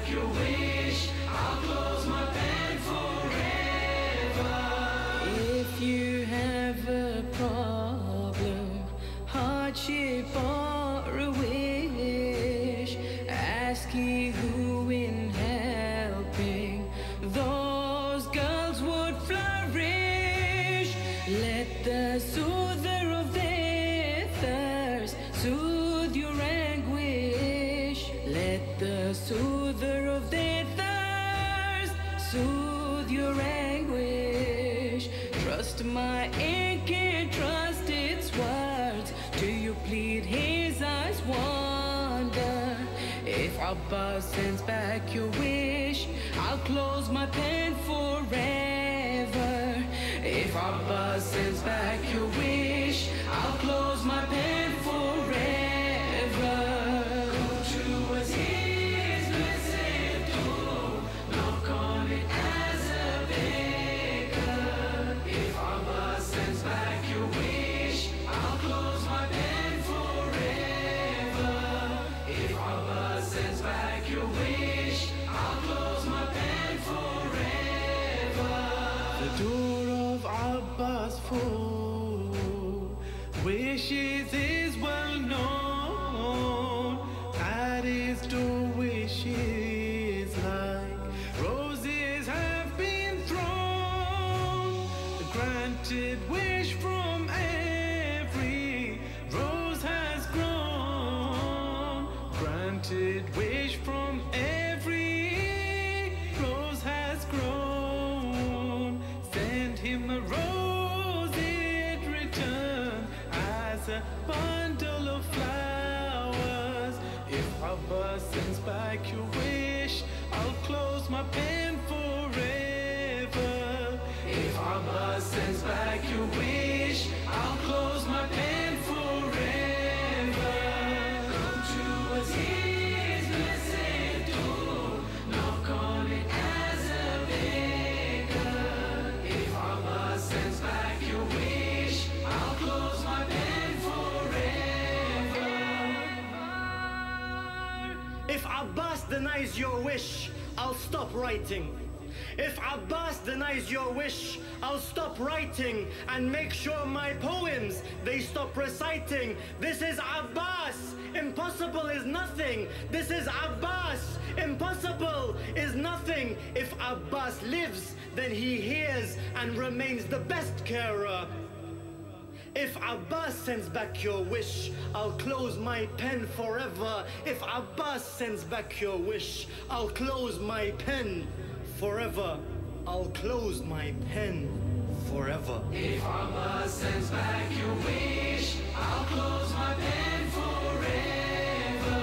back your wish, I'll close my pen forever. If you have a problem, hardship or a wish, asking who in helping those girls would flourish. Let the soother of their thirst soothe your anguish. Let the soother of their thirst soothe your anguish. Trust my ink and trust its words. Do you plead his eyes wonder? If Abbas sends back your wish, I'll close my pen forever. If Abbas sends back your wish, I'll close my pen forever. Come towards his blessed door, knock on it as a beggar. If Abbas sends back your wish, I'll close my pen forever. If Abbas sends back your wish, I'll close my pen forever. The door of Abbas for wishes is well known. At his door wishes like roses have been thrown. The granted wish from every rose has grown. Granted wish from every rose has grown. Send him a rose in return as a bundle of flowers. If Abbas sends back your wish, I'll close my pen forever. If Abbas sends back your wish, I'll close my pen forever. Come towards his blessed door, knock on it as a beggar. If Abbas sends back your wish, I'll close my pen forever. If Abbas denies your wish, I'll stop writing. If Abbas denies your wish, I'll stop writing and make sure my poems, they stop reciting. This is Abbas, impossible is nothing. This is Abbas, impossible is nothing. If Abbas lives, then he hears and remains the best carer. If Abbas sends back your wish, I'll close my pen forever. If Abbas sends back your wish, I'll close my pen forever. I'll close my pen forever. If Abbas sends back your wish, I'll close my pen forever.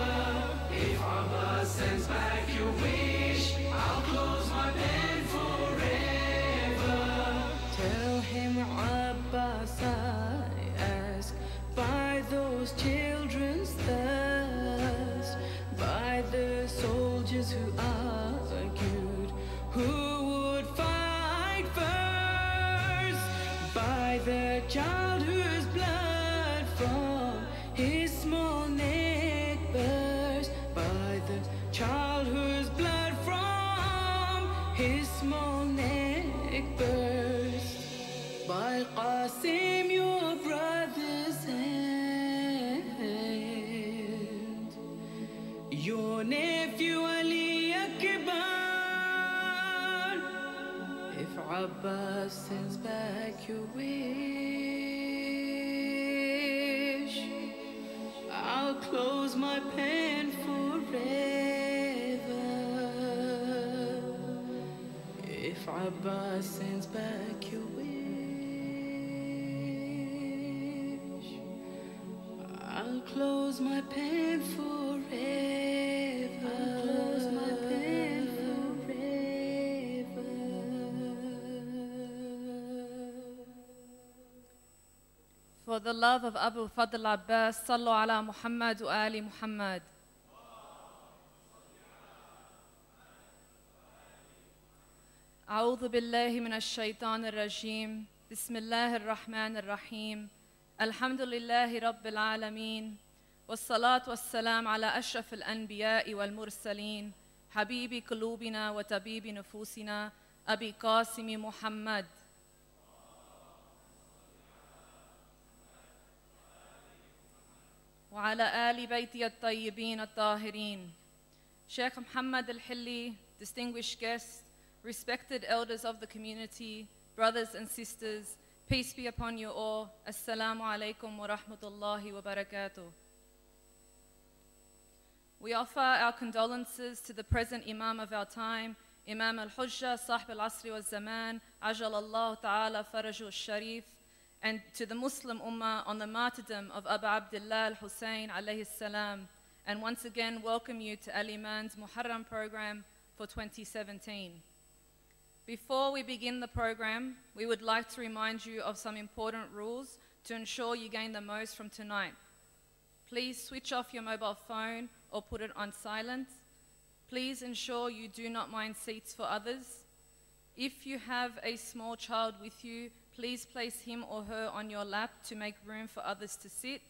If Abbas sends back your wish, I'll close my pen forever. Tell him Abbas I ask, by those children's thirst, by the soldiers who argued, who would fight first, by the child whose blood from his small neck burst, by the child whose blood from his small neck burst, by Qasim your brother's hand, your nephew Ali Akbar. If Abbas sends back your wish, I'll close my pen forever. If Abbas sends back your wish, I'll close my pen forever. I'll close my pen forever. For the love of Abu Fadl Abbas, sallu ala Muhammad wa ali Muhammad. أعوذ بالله من الشيطان الرجيم. بسم الله الرحمن الرحيم. الحمد لله رب العالمين. والصلاة والسلام على أشرف الأنبياء والمرسلين حبيب قلوبنا وطبيب نفوسنا أبي قاسم محمد. وعلى آل بيتي الطيبين الطاهرين. Sheikh Mohammed Al-HILLI, distinguished guests, respected elders of the community, brothers and sisters, peace be upon you all. Assalamu alaikum wa rahmatullahi wa barakatuh. We offer our condolences to the present Imam of our time, Imam Al-Hujjah, Sahib Al-Asri wa Zaman, Ajal Allah Ta'ala Faraju Al-Sharif, and to the Muslim Ummah on the martyrdom of Abu Abdullah Al-Hussein alayhi salam, and once again welcome you to Al-Emaan's Muharram program for 2017. Before we begin the program, we would like to remind you of some important rules to ensure you gain the most from tonight. Please switch off your mobile phone or put it on silent. Please ensure you do not mind seats for others. If you have a small child with you, please place him or her on your lap to make room for others to sit.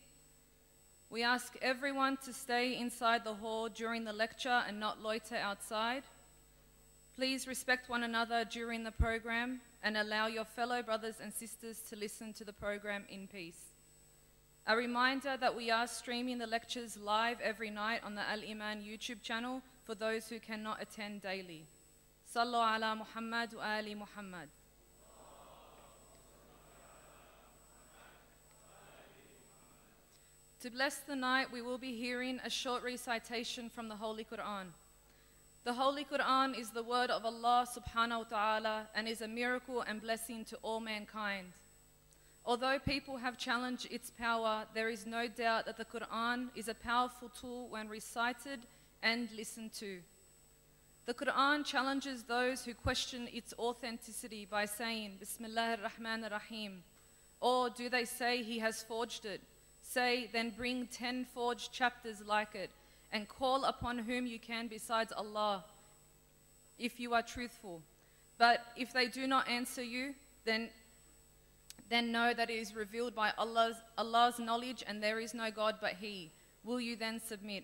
We ask everyone to stay inside the hall during the lecture and not loiter outside. Please respect one another during the program and allow your fellow brothers and sisters to listen to the program in peace. A reminder that we are streaming the lectures live every night on the Al-Emaan YouTube channel for those who cannot attend daily. Sallu ala Muhammad wa ali Muhammad. To bless the night, we will be hearing a short recitation from the Holy Quran. The Holy Quran is the word of Allah subhanahu wa ta'ala and is a miracle and blessing to all mankind. Although people have challenged its power, there is no doubt that the Quran is a powerful tool when recited and listened to. The Quran challenges those who question its authenticity by saying, Bismillah ar-Rahman ar-Rahim. Or do they say he has forged it? Say, then bring 10 forged chapters like it, and call upon whom you can besides Allah, if you are truthful. But if they do not answer you, then know that it is revealed by Allah's knowledge, and there is no God but He. Will you then submit?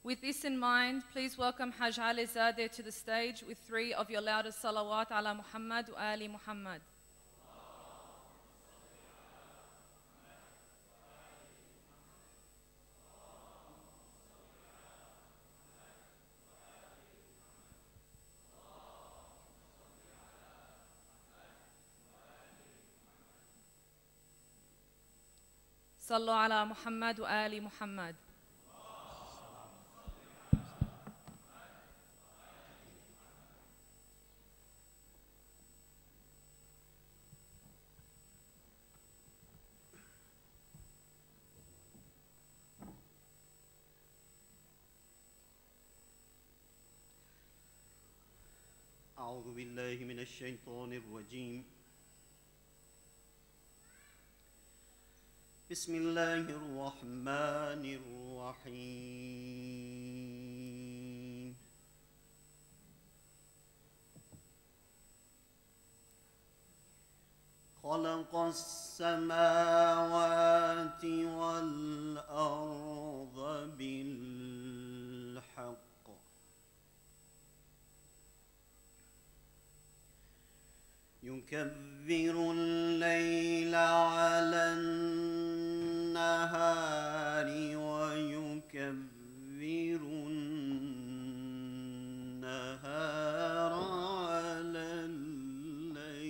With this in mind, please welcome Haj Ali Zadeh to the stage with 3 of your loudest salawat ala Muhammad wa ali Muhammad. Sallu ala Muhammad wa ali Muhammad. أعوذ بالله من الشيطان الرجيم. بسم الله الرحمن الرحيم. خلق السماوات والأرض بالحق يكبر الليل على النهار ويكبر النهار على الليل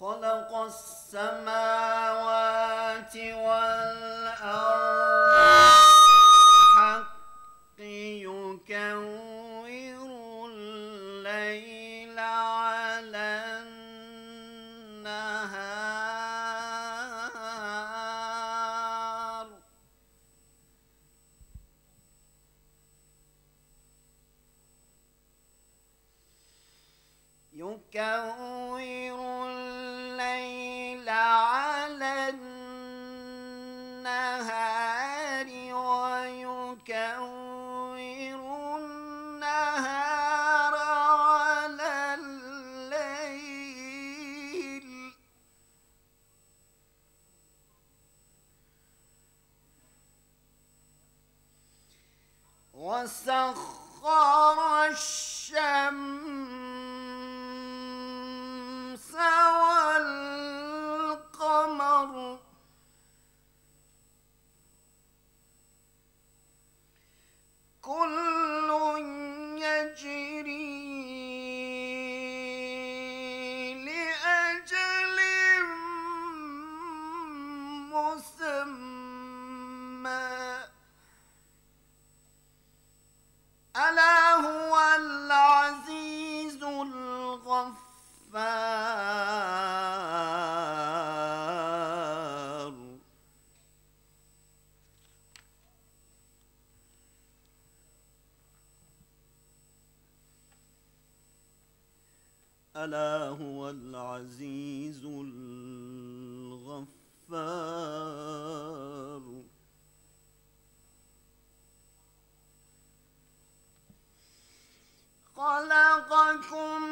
خلق السماوات والأرض بالحق يكور الليل على النهار يكور الليل على النهار ويكور النهار على وسخر الشمس والقمر كل يجري لأجل مسمى ألا هو العزيز الغفار ألا هو العزيز الغفار خلقكم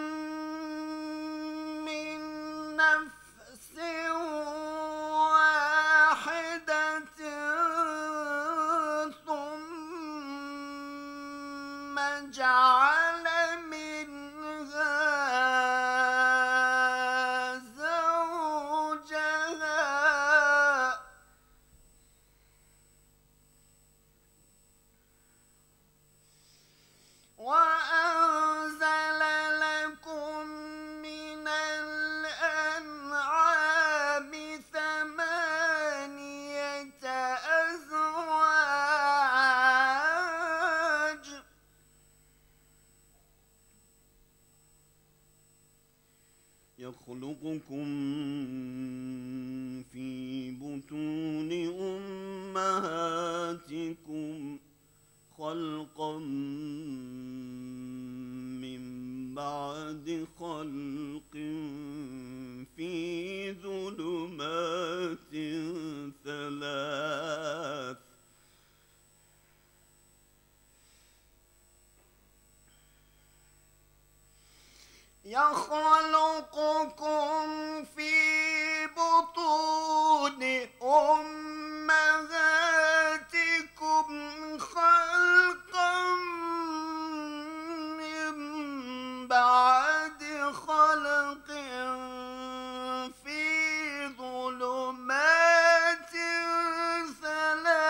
من نفس واحدة ثم جعل منها زوجها وأنزل لكم من الأنعام ثمانية أزواج يخلقكم في بطون أمهاتكم خلقا من بعد خلق في ظلمات ثلاث يخلقكم في بطون أمهاتكم خلقا من بعد خلق في ظلمات ثلاث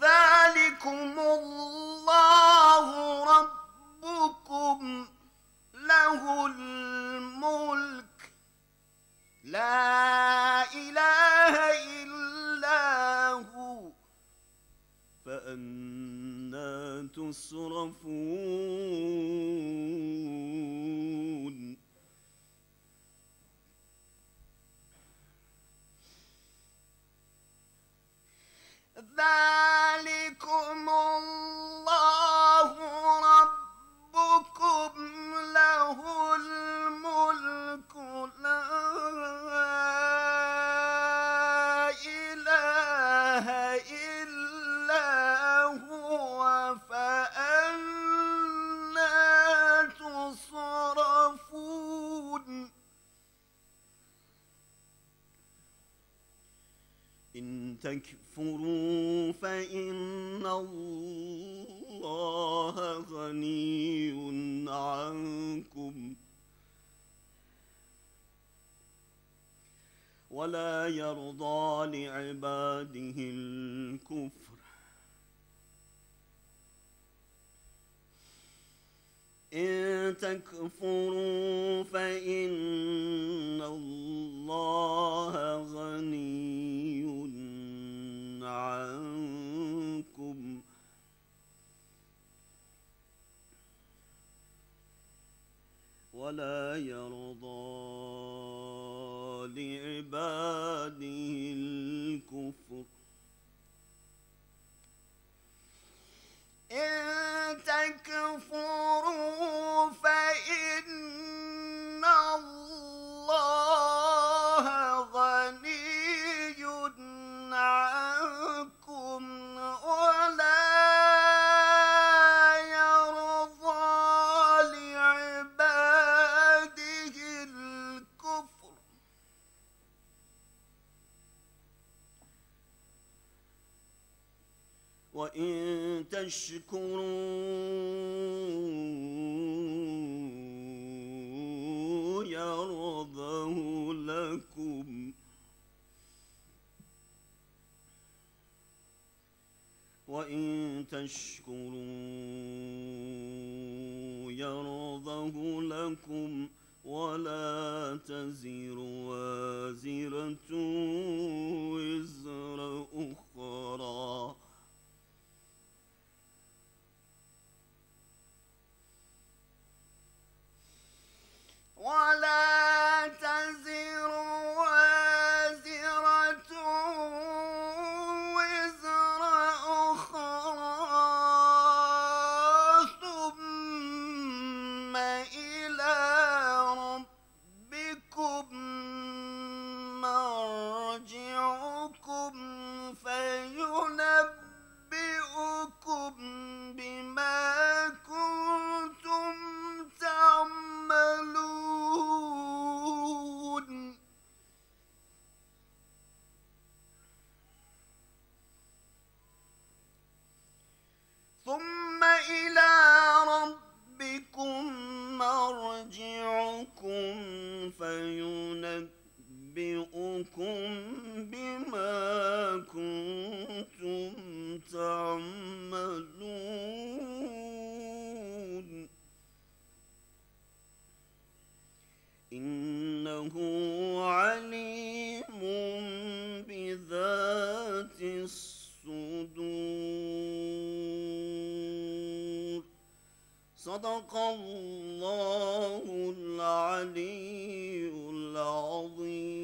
ذلكم الله ربكم له الملك لا إله إلا هو فأنى تصرفون ذلكم الله ربكم له الملك لا إله إلا هو فأنى تصرفون إن تكفروا فإن الله غني عنكم ولا يرضى لعباده الكفر إن تكفروا فإن الله غني عنكم ولا يرضى لعباده الكفر إن تكفروا فإن الله غني عنكم ولا يرضى لعباده الكفر وإن تشكروا يرضه لكم وإن تشكروا يرضه لكم ولا تزر وازرة وزر أخرى ولا تزر وازرة وزر أخرى ثم إلى ربكم مرجعكم فينبئكم بما كنتم تعملون ثم إلى ربكم مرجعكم فينبئكم بما كنتم تعملون إنه عليم بذات الصدور صدق الله العلي العظيم.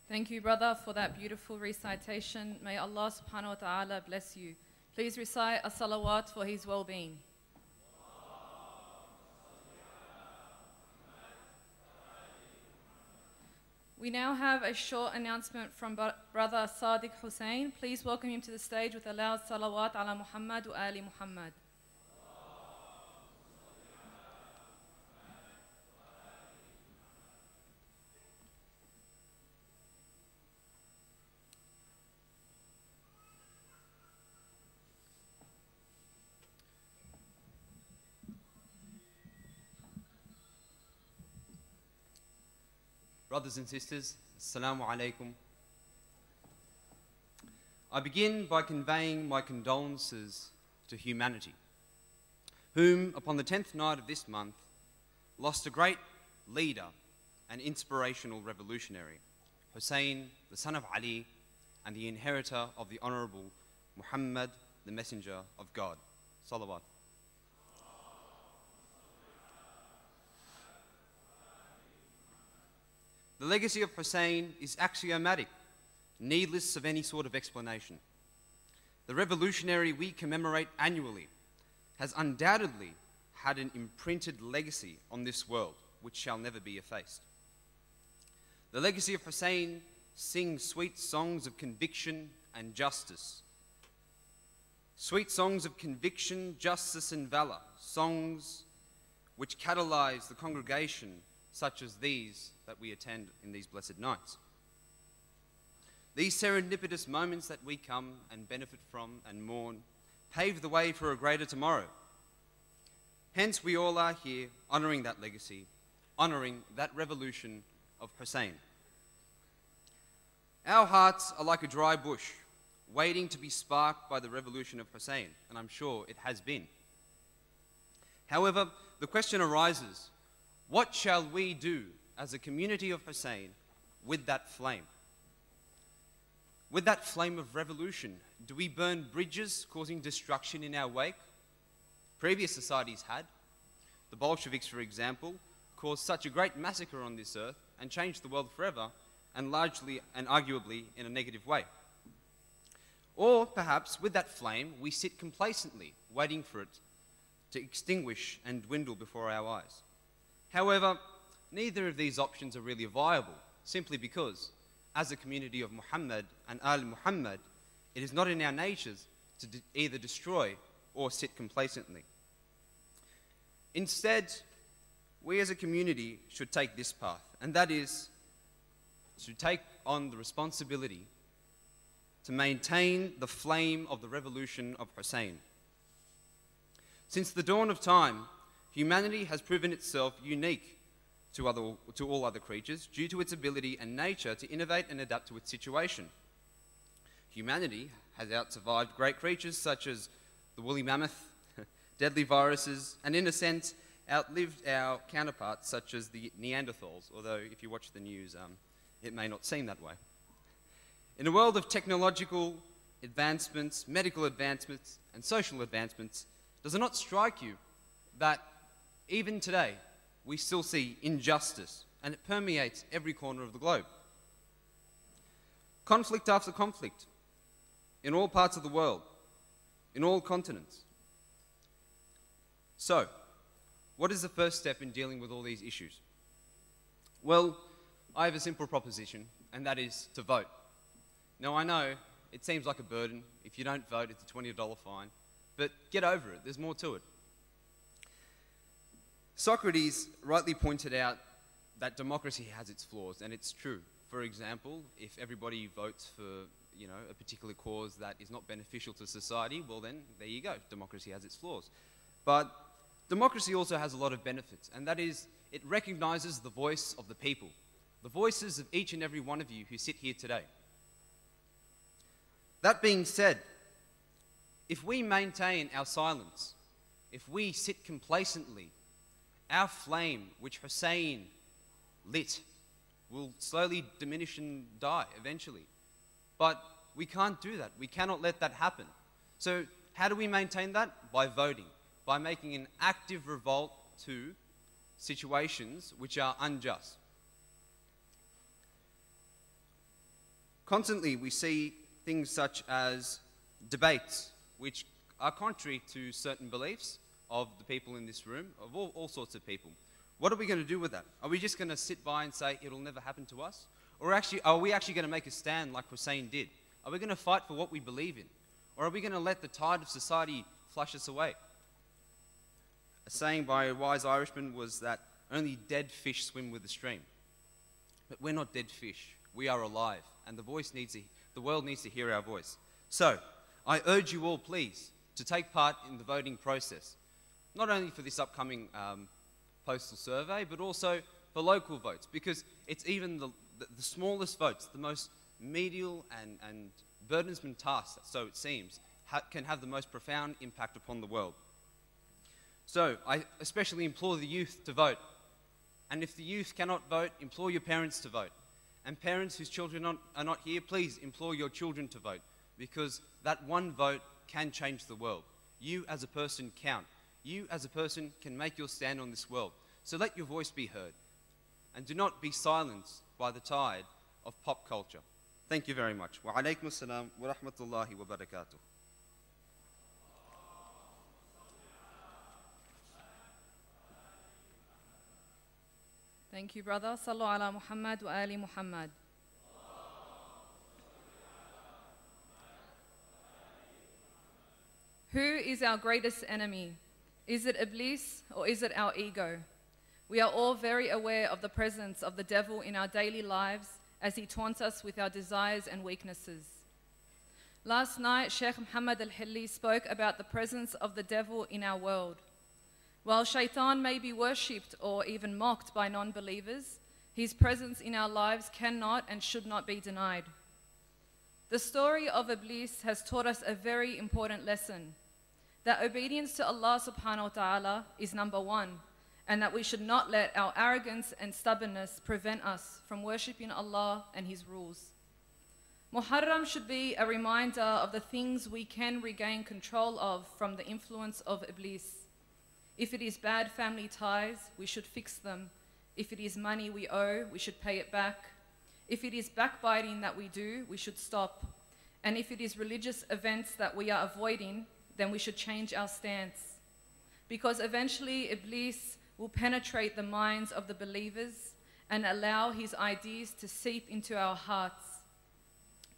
Thank you, brother, for that beautiful recitation. May Allah subhanahu wa ta'ala bless you. Please recite a salawat for his well-being. We now have a short announcement from brother Sadiq Hussein. Please welcome him to the stage with a loud salawat ala Muhammad wa ali Muhammad. Brothers and sisters, Assalamu alaikum. I begin by conveying my condolences to humanity, whom, upon the 10th night of this month, lost a great leader and inspirational revolutionary, Hussein, the son of Ali, and the inheritor of the Honourable Muhammad, the Messenger of God. Salawat. The legacy of Hussein is axiomatic, needless of any sort of explanation. The revolutionary we commemorate annually has undoubtedly had an imprinted legacy on this world, which shall never be effaced. The legacy of Hussein sings sweet songs of conviction and justice. Sweet songs of conviction, justice, and valor, songs which catalyze the congregation such as these that we attend in these blessed nights. These serendipitous moments that we come and benefit from and mourn pave the way for a greater tomorrow. Hence we all are here honouring that legacy, honouring that revolution of Hussein. Our hearts are like a dry bush, waiting to be sparked by the revolution of Hussein, and I'm sure it has been. However, the question arises, what shall we do as a community of Hussein with that flame? With that flame of revolution, do we burn bridges causing destruction in our wake? Previous societies had. The Bolsheviks, for example, caused such a great massacre on this earth and changed the world forever, and largely and arguably in a negative way. Or perhaps with that flame, we sit complacently, waiting for it to extinguish and dwindle before our eyes. However, neither of these options are really viable, simply because, as a community of Muhammad and Al-Muhammad, it is not in our natures to either destroy or sit complacently. Instead, we as a community should take this path, and that is to take on the responsibility to maintain the flame of the revolution of Hussein. Since the dawn of time, humanity has proven itself unique to all other creatures due to its ability and nature to innovate and adapt to its situation. Humanity has outsurvived great creatures such as the woolly mammoth, deadly viruses, and in a sense, outlived our counterparts such as the Neanderthals, although if you watch the news, it may not seem that way. In a world of technological advancements, medical advancements, and social advancements, does it not strike you that even today, we still see injustice, and it permeates every corner of the globe? Conflict after conflict, in all parts of the world, in all continents. So, what is the first step in dealing with all these issues? Well, I have a simple proposition, and that is to vote. Now, I know it seems like a burden. If you don't vote, it's a $20 fine. But get over it. There's more to it. Socrates rightly pointed out that democracy has its flaws, and it's true. For example, if everybody votes for, a particular cause that is not beneficial to society, well then, there you go. Democracy has its flaws. But democracy also has a lot of benefits, and that is, it recognizes the voice of the people, the voices of each and every one of you who sit here today. That being said, if we maintain our silence, if we sit complacently, our flame, which Hussein lit, will slowly diminish and die eventually. But we can't do that. We cannot let that happen. So how do we maintain that? By voting, by making an active revolt to situations which are unjust. Constantly we see things such as debates which are contrary to certain beliefs of the people in this room, of all sorts of people. What are we going to do with that? Are we just going to sit by and say it'll never happen to us? Or are we actually going to make a stand like Hussein did? Are we going to fight for what we believe in? Or are we going to let the tide of society flush us away? A saying by a wise Irishman was that only dead fish swim with the stream. But we're not dead fish. We are alive, and the world needs to hear our voice. So, I urge you all, please, to take part in the voting process. Not only for this upcoming postal survey, but also for local votes, because it's even the smallest votes, the most medial and burdensome tasks, so it seems, can have the most profound impact upon the world. So, I especially implore the youth to vote. And if the youth cannot vote, implore your parents to vote. And parents whose children are not here, please implore your children to vote, because that one vote can change the world. You as a person count. You as a person can make your stand on this world. So let your voice be heard. And do not be silenced by the tide of pop culture. Thank you very much. Wa alaykum assalam wa rahmatullahi wa barakatuh. Thank you, brother. Sallu ala Muhammad wa ali Muhammad. Who is our greatest enemy? Is it Iblis or is it our ego? We are all very aware of the presence of the devil in our daily lives as he taunts us with our desires and weaknesses. Last night, Sheikh Mohammed Al-HILLI spoke about the presence of the devil in our world. While shaitan may be worshipped or even mocked by non-believers, his presence in our lives cannot and should not be denied. The story of Iblis has taught us a very important lesson, that obedience to Allah subhanahu wa ta'ala is number one, and that we should not let our arrogance and stubbornness prevent us from worshipping Allah and His rules. Muharram should be a reminder of the things we can regain control of from the influence of Iblis. If it is bad family ties, we should fix them. If it is money we owe, we should pay it back. If it is backbiting that we do, we should stop. And if it is religious events that we are avoiding, then we should change our stance. Because eventually Iblis will penetrate the minds of the believers and allow his ideas to seep into our hearts.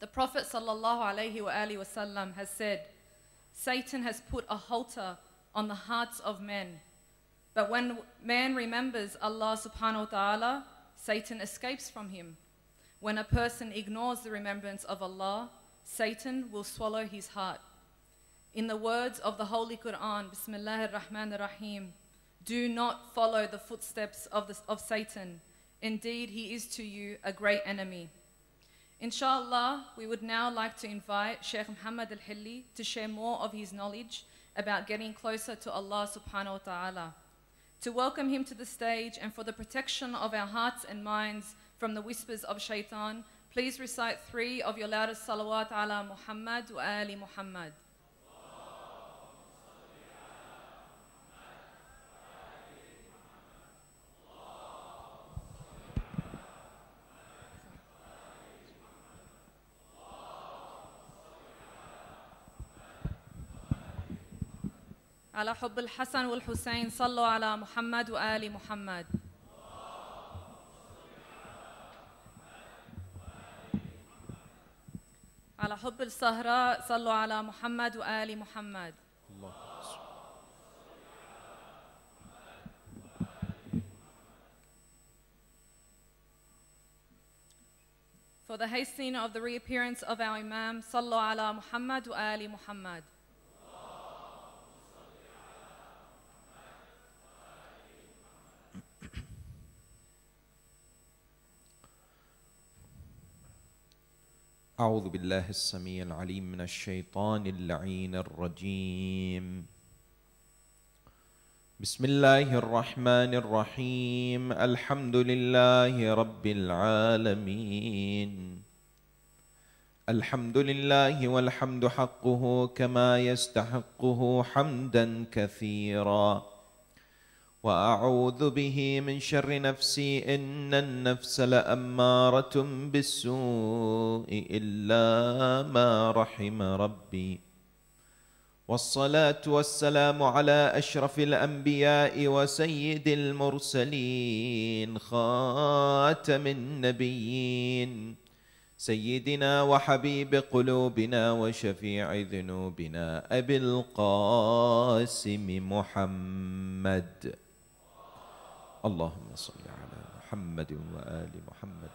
The Prophet ﷺ has said, Satan has put a halter on the hearts of men. But when man remembers Allah subhanahu wa ta'ala, Satan escapes from him. When a person ignores the remembrance of Allah, Satan will swallow his heart. In the words of the Holy Quran, Bismillahir Rahmanir Rahim, do not follow the footsteps of Satan. Indeed, he is to you a great enemy. Inshallah, we would now like to invite Sheikh Mohammed Al-HILLI to share more of his knowledge about getting closer to Allah subhanahu wa ta'ala. To welcome him to the stage and for the protection of our hearts and minds from the whispers of shaitan, please recite 3 of your loudest salawat ala Muhammad wa ali Muhammad. على حب الحسن والحسين صلوا على محمد وآل محمد. على حب السهراء صلوا على محمد وآل محمد. For the hastening of the reappearance of our Imam, صلوا على محمد وآل محمد. أعوذ بالله السميع العليم من الشيطان اللعين الرجيم. بسم الله الرحمن الرحيم. الحمد لله رب العالمين. الحمد لله والحمد حقه كما يستحقه حمدا كثيرا. وأعوذ به من شر نفسي إن النفس لأمارة بالسوء إلا ما رحم ربي. والصلاة والسلام على أشرف الأنبياء وسيد المرسلين خاتم النبيين سيدنا وحبيب قلوبنا وشفيع ذنوبنا أبي القاسم محمد. اللهم صل على محمد وآل محمد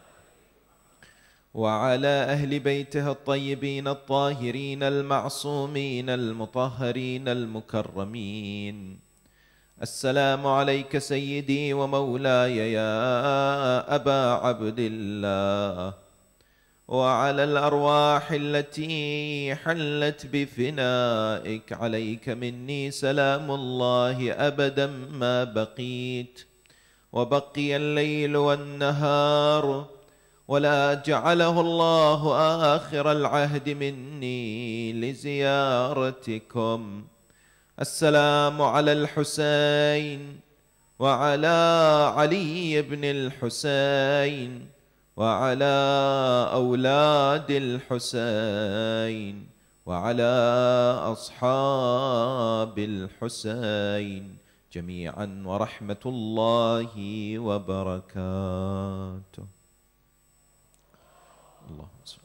وعلى أهل بيته الطيبين الطاهرين المعصومين المطهرين المكرمين. السلام عليك سيدي ومولاي يا أبا عبد الله، وعلى الأرواح التي حلت بفنائك، عليك مني سلام الله أبدا ما بقيت وبقي الليل والنهار، ولا جعله الله آخر العهد مني لزيارتكم. السلام على الحسين وعلى علي بن الحسين وعلى أولاد الحسين وعلى أصحاب الحسين جميعا ورحمة الله وبركاته. اللهم صل.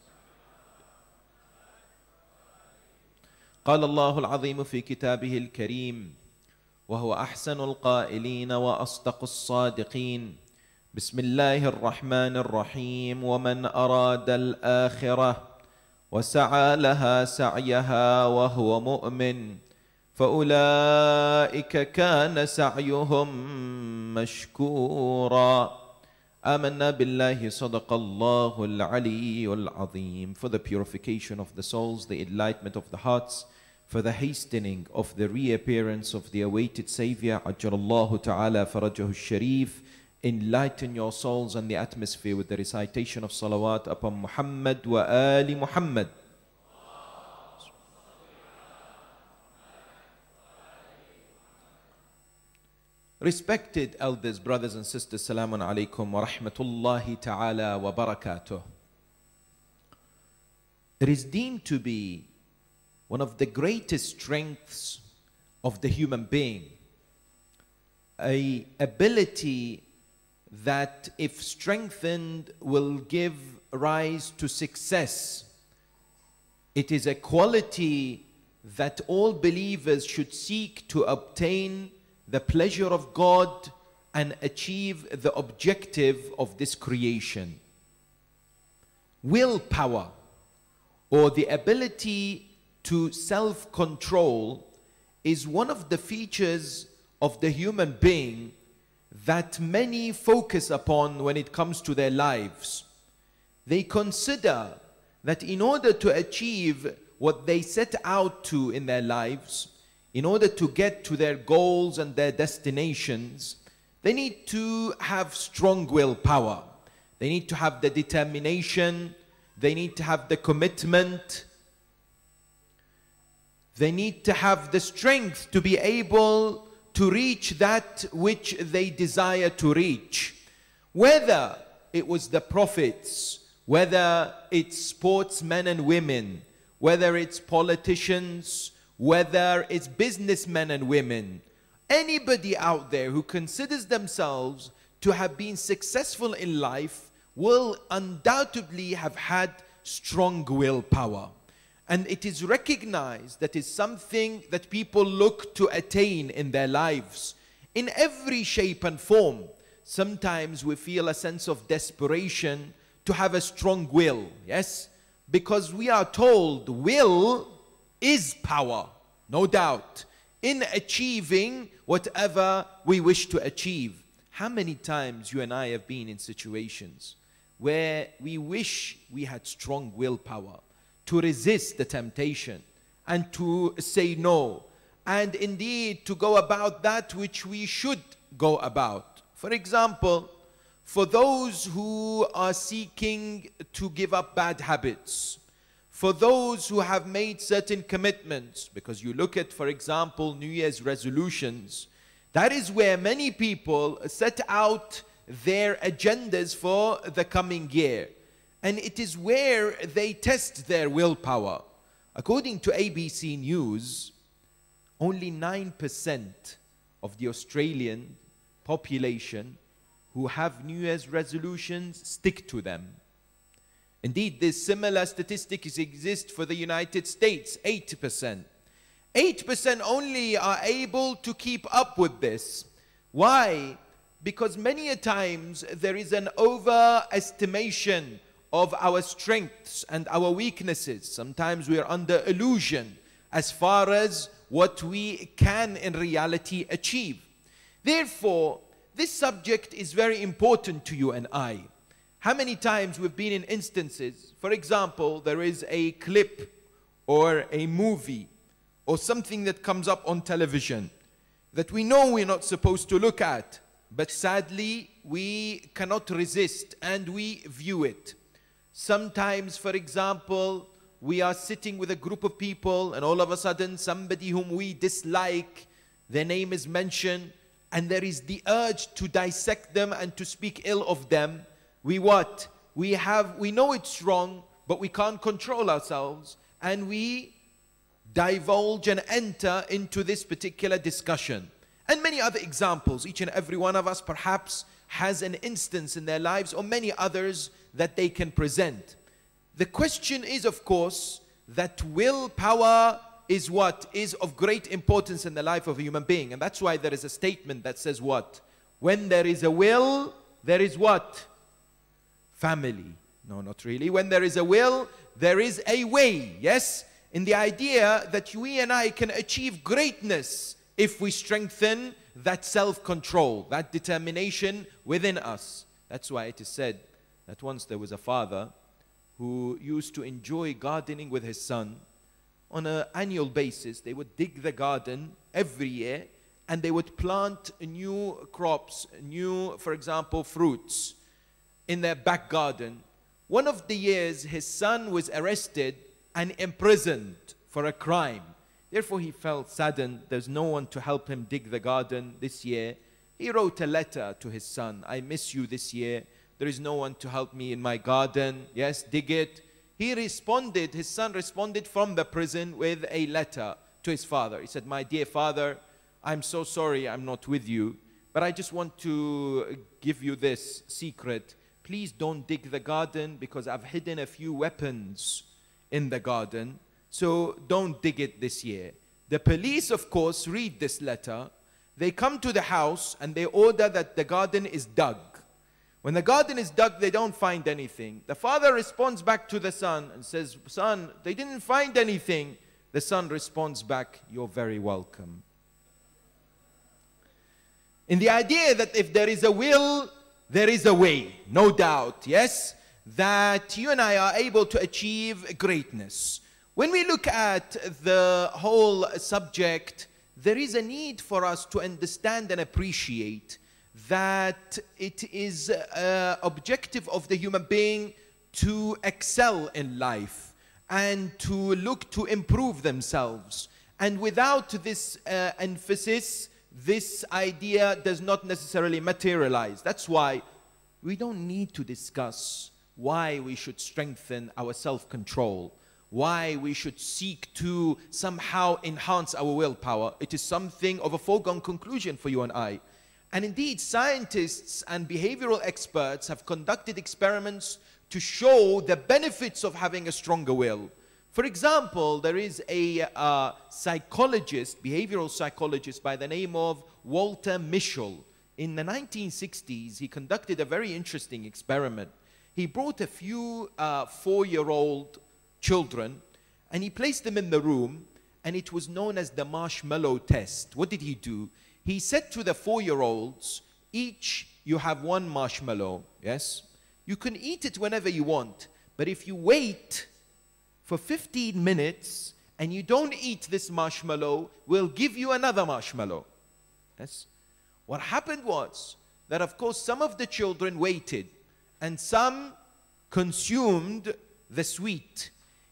قال الله العظيم في كتابه الكريم وهو أحسن القائلين وأصدق الصادقين: بسم الله الرحمن الرحيم. ومن أراد الآخرة وسعى لها سعيها وهو مؤمن فأولئك كان سعيهم مشكورا. آمنا بالله صدق الله العلي العظيم. For the purification of the souls, the enlightenment of the hearts, for the hastening of the reappearance of the awaited Savior, Ajjalallahu Ta'ala Farajahu Sharif, enlighten your souls and the atmosphere with the recitation of salawat upon Muhammad wa ali Muhammad. Respected elders, brothers and sisters, Salamun Alaikum wa Rahmatullahi Ta'ala wa Barakatuh. It is deemed to be one of the greatest strengths of the human being, an ability that, if strengthened, will give rise to success. It is a quality that all believers should seek to obtain, the pleasure of God and achieve the objective of this creation. Willpower, or the ability to self-control, is one of the features of the human being that many focus upon when it comes to their lives. They consider that in order to achieve what they set out to in their lives, in order to get to their goals and their destinations, they need to have strong willpower. They need to have the determination. They need to have the commitment. They need to have the strength to be able to reach that which they desire to reach. Whether it was the prophets, whether it's sportsmen and women, whether it's politicians, whether it's businessmen and women, anybody out there who considers themselves to have been successful in life will undoubtedly have had strong willpower. And it is recognized that is something that people look to attain in their lives in every shape and form. Sometimes we feel a sense of desperation to have a strong will, yes? Because we are told will is power, no doubt, in achieving whatever we wish to achieve. How many times you and I have been in situations where we wish we had strong willpower to resist the temptation and to say no, and indeed to go about that which we should go about. For example, for those who are seeking to give up bad habits, for those who have made certain commitments, because you look at, for example, New Year's resolutions, that is where many people set out their agendas for the coming year. And it is where they test their willpower. According to ABC News, only 9% of the Australian population who have New Year's resolutions stick to them. Indeed, this similar statistics exist for the United States, 8%. 8% only are able to keep up with this. Why? Because many a times there is an overestimation of our strengths and our weaknesses. Sometimes we are under illusion as far as what we can in reality achieve. Therefore, this subject is very important to you and I. How many times we've been in instances, for example, there is a clip or a movie or something that comes up on television that we know we're not supposed to look at, but sadly we cannot resist and we view it. Sometimes, for example, we are sitting with a group of people and all of a sudden somebody whom we dislike, their name is mentioned, and there is the urge to dissect them and to speak ill of them. We what? We know it's wrong, but we can't control ourselves, and we divulge and enter into this particular discussion. And many other examples. Each and every one of us perhaps has an instance in their lives or many others that they can present. The question is, of course, that willpower is what? Is of great importance in the life of a human being. And that's why there is a statement that says what? When there is a will, there is what? Family. No, not really. When there is a will, there is a way. Yes? In the idea that we and I can achieve greatness if we strengthen that self-control, that determination within us. That's why it is said that once there was a father who used to enjoy gardening with his son. On an annual basis, they would dig the garden every year and they would plant new crops, new, for example, fruits in their back garden. One of the years, his son was arrested and imprisoned for a crime. Therefore, he felt saddened. There's no one to help him dig the garden this year. He wrote a letter to his son. I miss you this year. There is no one to help me in my garden. Yes, dig it. He responded, his son responded from the prison with a letter to his father. He said, my dear father, I'm so sorry I'm not with you, but I just want to give you this secret. Please don't dig the garden because I've hidden a few weapons in the garden. So don't dig it this year. The police, of course, read this letter They come to the house and they order that the garden is dug. When the garden is dug, they don't find anything. The father responds back to the son and says, son, they didn't find anything. The son responds back, you're very welcome. In the idea that if there is a will, there is a way, no doubt, yes, that you and I are able to achieve greatness. When we look at the whole subject, there is a need for us to understand and appreciate that it is an objective of the human being to excel in life and to look to improve themselves. And without this emphasis, this idea does not necessarily materialize. That's why we don't need to discuss why we should strengthen our self-control, why we should seek to somehow enhance our willpower. It is something of a foregone conclusion for you and I. And indeed, scientists and behavioral experts have conducted experiments to show the benefits of having a stronger will. For example, there is a psychologist, behavioral psychologist by the name of Walter Mischel. In the 1960s, he conducted a very interesting experiment. He brought a few 4-year-old children and he placed them in the room, and it was known as the marshmallow test. What did he do? He said to the 4-year-olds, each you have 1 marshmallow, yes? You can eat it whenever you want, but if you wait for 15 minutes and you don't eat this marshmallow, we'll give you another marshmallow. Yes? What happened was that, of course, some of the children waited and some consumed the sweet.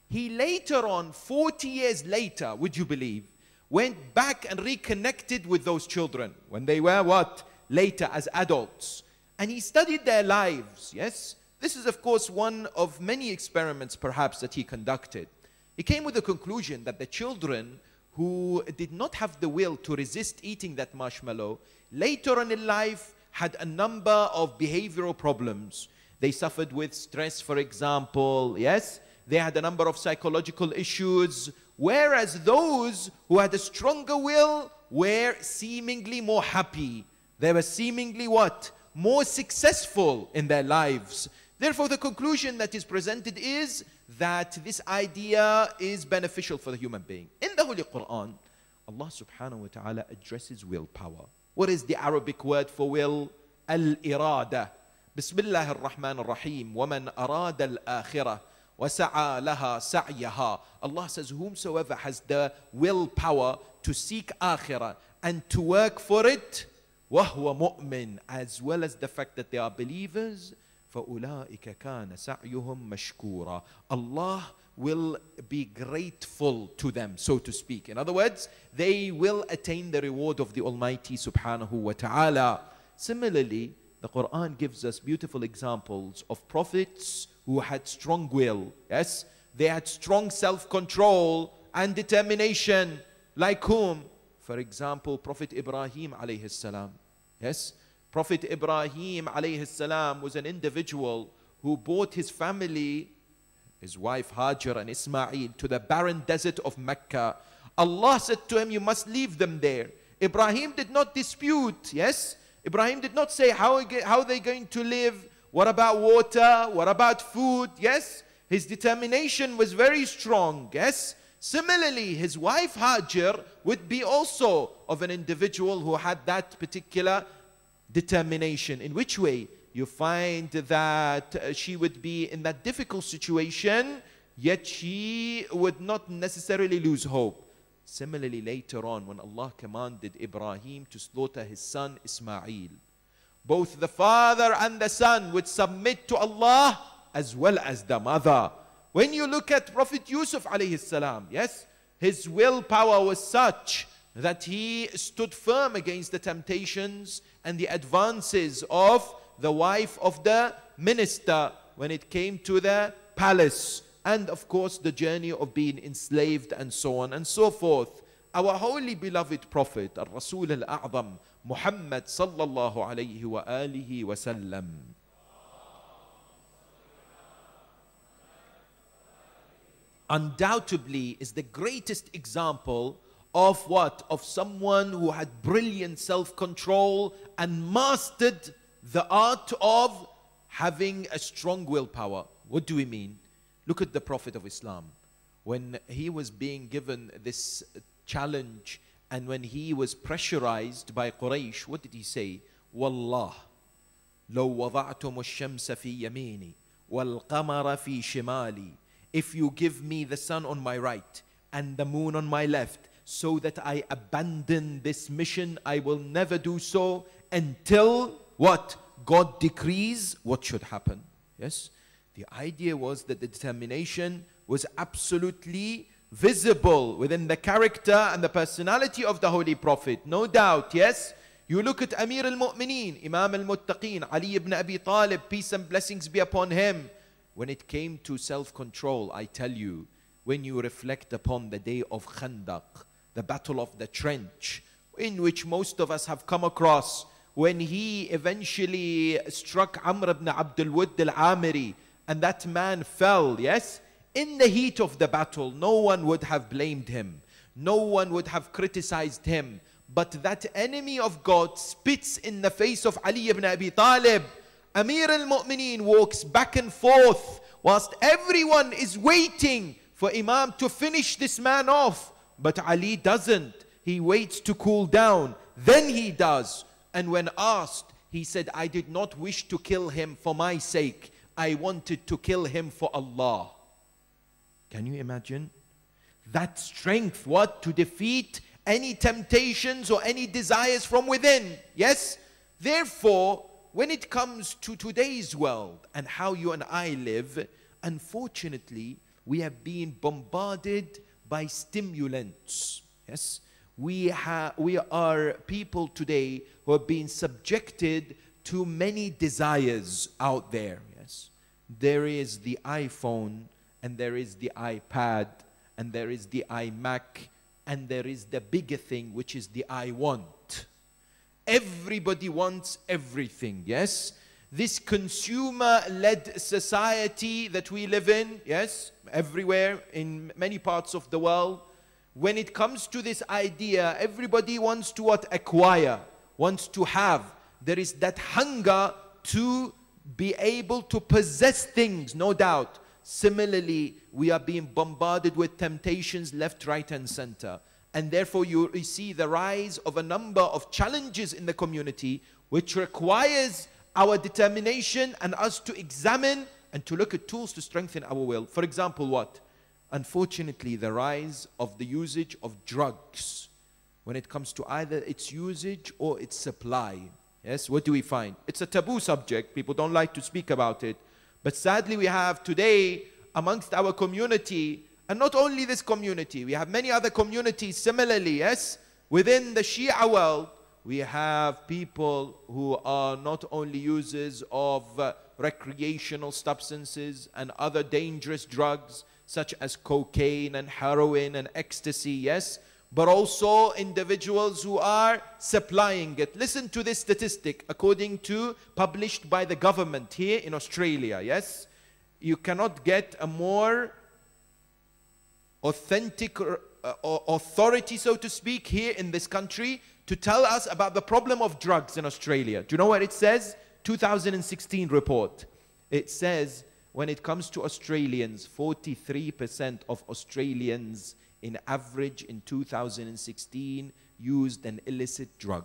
He later on, 40 years later, would you believe, went back and reconnected with those children when they were what? Later as adults. And he studied their lives, yes? This is, of course, one of many experiments perhaps that he conducted. He came with the conclusion that the children who did not have the will to resist eating that marshmallow, later on in life had a number of behavioral problems. They suffered with stress, for example, yes? They had a number of psychological issues, whereas those who had a stronger will were seemingly more happy. They were seemingly what? More successful in their lives. Therefore, the conclusion that is presented is that this idea is beneficial for the human being. In the Holy Quran, Allah subhanahu wa ta'ala addresses willpower. What is the Arabic word for will? Al-irada. Bismillah ar-Rahman ar-Rahim. وَمَنْ أَرَادَ الْآخِرَةِ وَسَعَى لَهَا سَعْيَهَا. Allah says, whomsoever has the willpower to seek akhirah and to work for it, وَهُوَ مُؤْمِنٌ, as well as the fact that they are believers, فَأُولَٰئِكَ كَانَ سَعْيُهُمْ مَشْكُورًا. Allah will be grateful to them, so to speak. In other words, they will attain the reward of the Almighty subhanahu wa ta'ala. Similarly, the Quran gives us beautiful examples of prophets who had strong will. Yes, they had strong self-control and determination. Like whom? For example, Prophet Ibrahim alayhi salam. Yes, Prophet Ibrahim alayhi salam was an individual who brought his family, his wife Hajar and Ismail, to the barren desert of Mecca. Allah said to him, you must leave them there. Ibrahim did not dispute, yes? Ibrahim did not say, how are they going to live? What about water? What about food? Yes? His determination was very strong, yes? Similarly, his wife Hajar would be also of an individual who had that particular determination. In which way? You find that she would be in that difficult situation, yet she would not necessarily lose hope. Similarly, later on, when Allah commanded Ibrahim to slaughter his son Ismail, both the father and the son would submit to Allah as well as the mother. When you look at Prophet Yusuf alayhi salam, yes, his willpower was such that he stood firm against the temptations and the advances of the wife of the minister when it came to the palace, and of course the journey of being enslaved and so on and so forth. Our holy beloved Prophet, Al-Rasul Al-A'zam, Muhammad sallallahu alayhi wa alihi wa sallam, undoubtedly is the greatest example of what? Of someone who had brilliant self-control and mastered the art of having a strong willpower. What do we mean? Look at the Prophet of Islam. When he was being given this challenge and when he was pressurized by Quraysh, what did he say? Wallah, لو وضعتم الشمس في يميني والقمر في شمالي. If you give me the sun on my right and the moon on my left, so that I abandon this mission, I will never do so until what? God decrees what should happen. Yes? The idea was that the determination was absolutely visible within the character and the personality of the Holy Prophet. No doubt, yes? You look at Amir al-Mu'mineen, Imam al-Muttaqeen, Ali ibn Abi Talib, peace and blessings be upon him. When it came to self-control, I tell you, when you reflect upon the day of Khandaq, the battle of the trench, in which most of us have come across, when he eventually struck Amr ibn Abdul Wudd al-Amiri, and that man fell, yes? In the heat of the battle, no one would have blamed him. No one would have criticized him. But that enemy of God spits in the face of Ali ibn Abi Talib. Amir al-Mu'mineen walks back and forth whilst everyone is waiting for Imam to finish this man off. But Ali doesn't. He waits to cool down. Then he does. And when asked, he said, I did not wish to kill him for my sake. I wanted to kill him for Allah. Can you imagine? That strength, what? To defeat any temptations or any desires from within. Yes? Therefore, when it comes to today's world and how you and I live, unfortunately, we have been bombarded by stimulants. Yes? We are people today who have been subjected to many desires out there. Yes? There is the iPhone, and there is the iPad, and there is the iMac, and there is the bigger thing, which is the I want. Everybody wants everything, yes? This consumer-led society that we live in, yes, everywhere, in many parts of the world, when it comes to this idea, everybody wants to what? Acquire, wants to have. There is that hunger to be able to possess things, no doubt. Similarly, we are being bombarded with temptations left, right, and center. And therefore, you see the rise of a number of challenges in the community, which requires our determination and us to examine and to look at tools to strengthen our will. For example, what? Unfortunately, the rise of the usage of drugs when it comes to either its usage or its supply. Yes, what do we find? It's a taboo subject. People don't like to speak about it. But sadly, we have today amongst our community, and not only this community, we have many other communities similarly, yes? Within the Shia world, we have people who are not only users of recreational substances and other dangerous drugs, such as cocaine and heroin and ecstasy, yes? But also individuals who are supplying it. Listen to this statistic published by the government here in Australia, yes? You cannot get a more authentic authority, so to speak, here in this country to tell us about the problem of drugs in Australia. Do you know what it says? 2016 report. It says when it comes to Australians, 43% of Australians in average in 2016 used an illicit drug.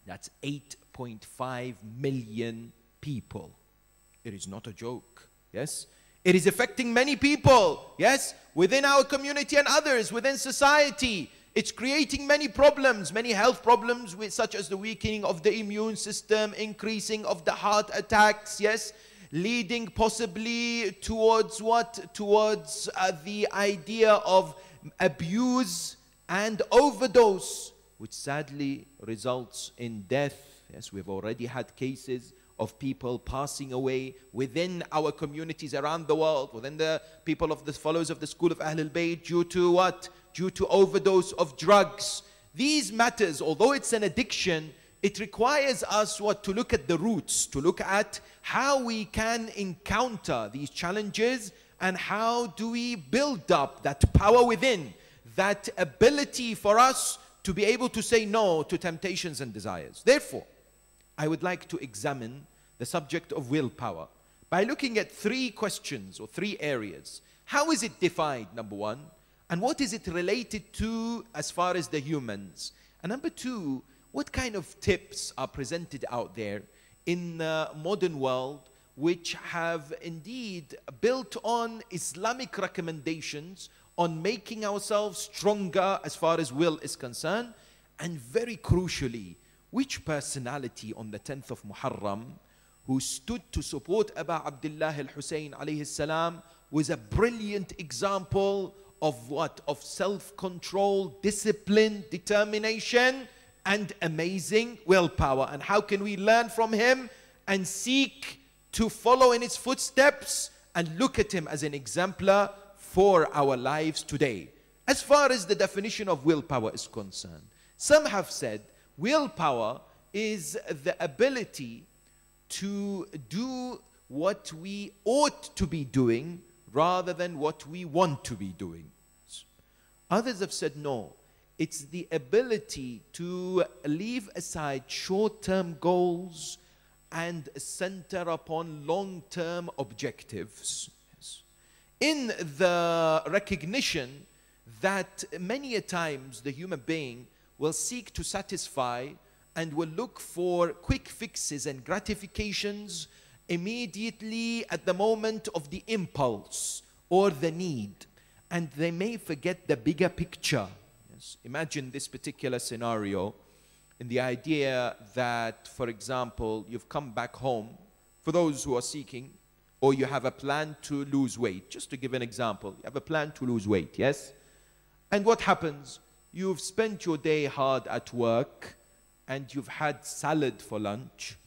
That's 8.5 million people. It is not a joke, yes? It is affecting many people, yes? Within our community and others, within society. It's creating many problems, many health problems, such as the weakening of the immune system, increasing of the heart attacks, yes? Leading possibly towards what? Towards the idea of abuse and overdose, which sadly results in death. Yes, we've already had cases of people passing away within our communities around the world, within the people of the followers of the school of Ahlul Bayt, due to what? Due to overdose of drugs. These matters, although it's an addiction, it requires us what? To look at the roots, to look at how we can encounter these challenges and how do we build up that power within, that ability for us to be able to say no to temptations and desires. Therefore, I would like to examine the subject of willpower by looking at 3 questions or 3 areas. How is it defined, number 1? And what is it related to as far as the humans? And number 2, what kind of tips are presented out there in the modern world which have indeed built on Islamic recommendations on making ourselves stronger as far as will is concerned? And very crucially, which personality on the 10th of Muharram who stood to support Abu Abdullah al-Hussein alayhi salam was a brilliant example of what? Of self-control, discipline, determination, and amazing willpower. And how can we learn from him and seek to follow in his footsteps and look at him as an exemplar for our lives today? As far as the definition of willpower is concerned, some have said willpower is the ability to do what we ought to be doing rather than what we want to be doing. Others have said no, it's the ability to leave aside short-term goals and center upon long-term objectives. In the recognition that many a times the human being will seek to satisfy and will look for quick fixes and gratifications immediately at the moment of the impulse or the need, and they may forget the bigger picture. Yes. Imagine this particular scenario in the idea that, for example, you've come back home, for those who are seeking, or you have a plan to lose weight. Just to give an example, you have a plan to lose weight, yes? And what happens? You've spent your day hard at work and you've had salad for lunch.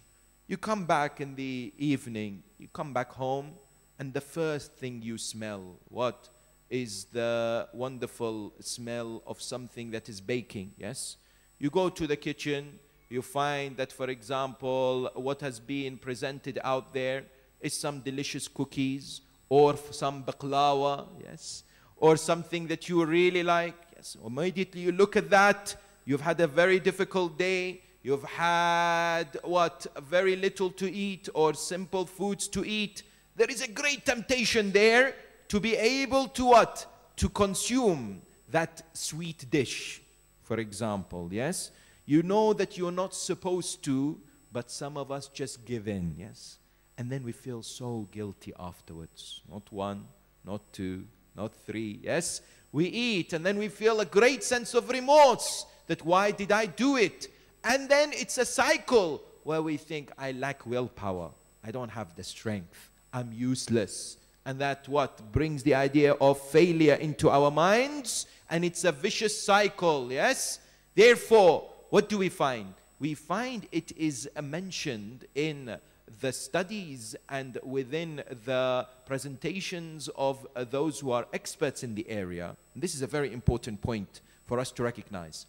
You come back in the evening, you come back home, and the first thing you smell, what? Is the wonderful smell of something that is baking, yes? You go to the kitchen, you find that, for example, what has been presented out there is some delicious cookies or some baklawa, yes? Or something that you really like, yes? Immediately you look at that, you've had a very difficult day, you've had what? Very little to eat or simple foods to eat. There is a great temptation there to be able to what? To consume that sweet dish, for example, yes? You know that you're not supposed to, but some of us just give in, yes? And then we feel so guilty afterwards. Not 1, not 2, not 3, yes? We eat and then we feel a great sense of remorse that why did I do it? And then it's a cycle where we think, I lack willpower. I don't have the strength. I'm useless. And that what brings the idea of failure into our minds, and it's a vicious cycle, yes? Therefore, what do we find? We find it is mentioned in the studies and within the presentations of those who are experts in the area. And this is a very important point for us to recognize.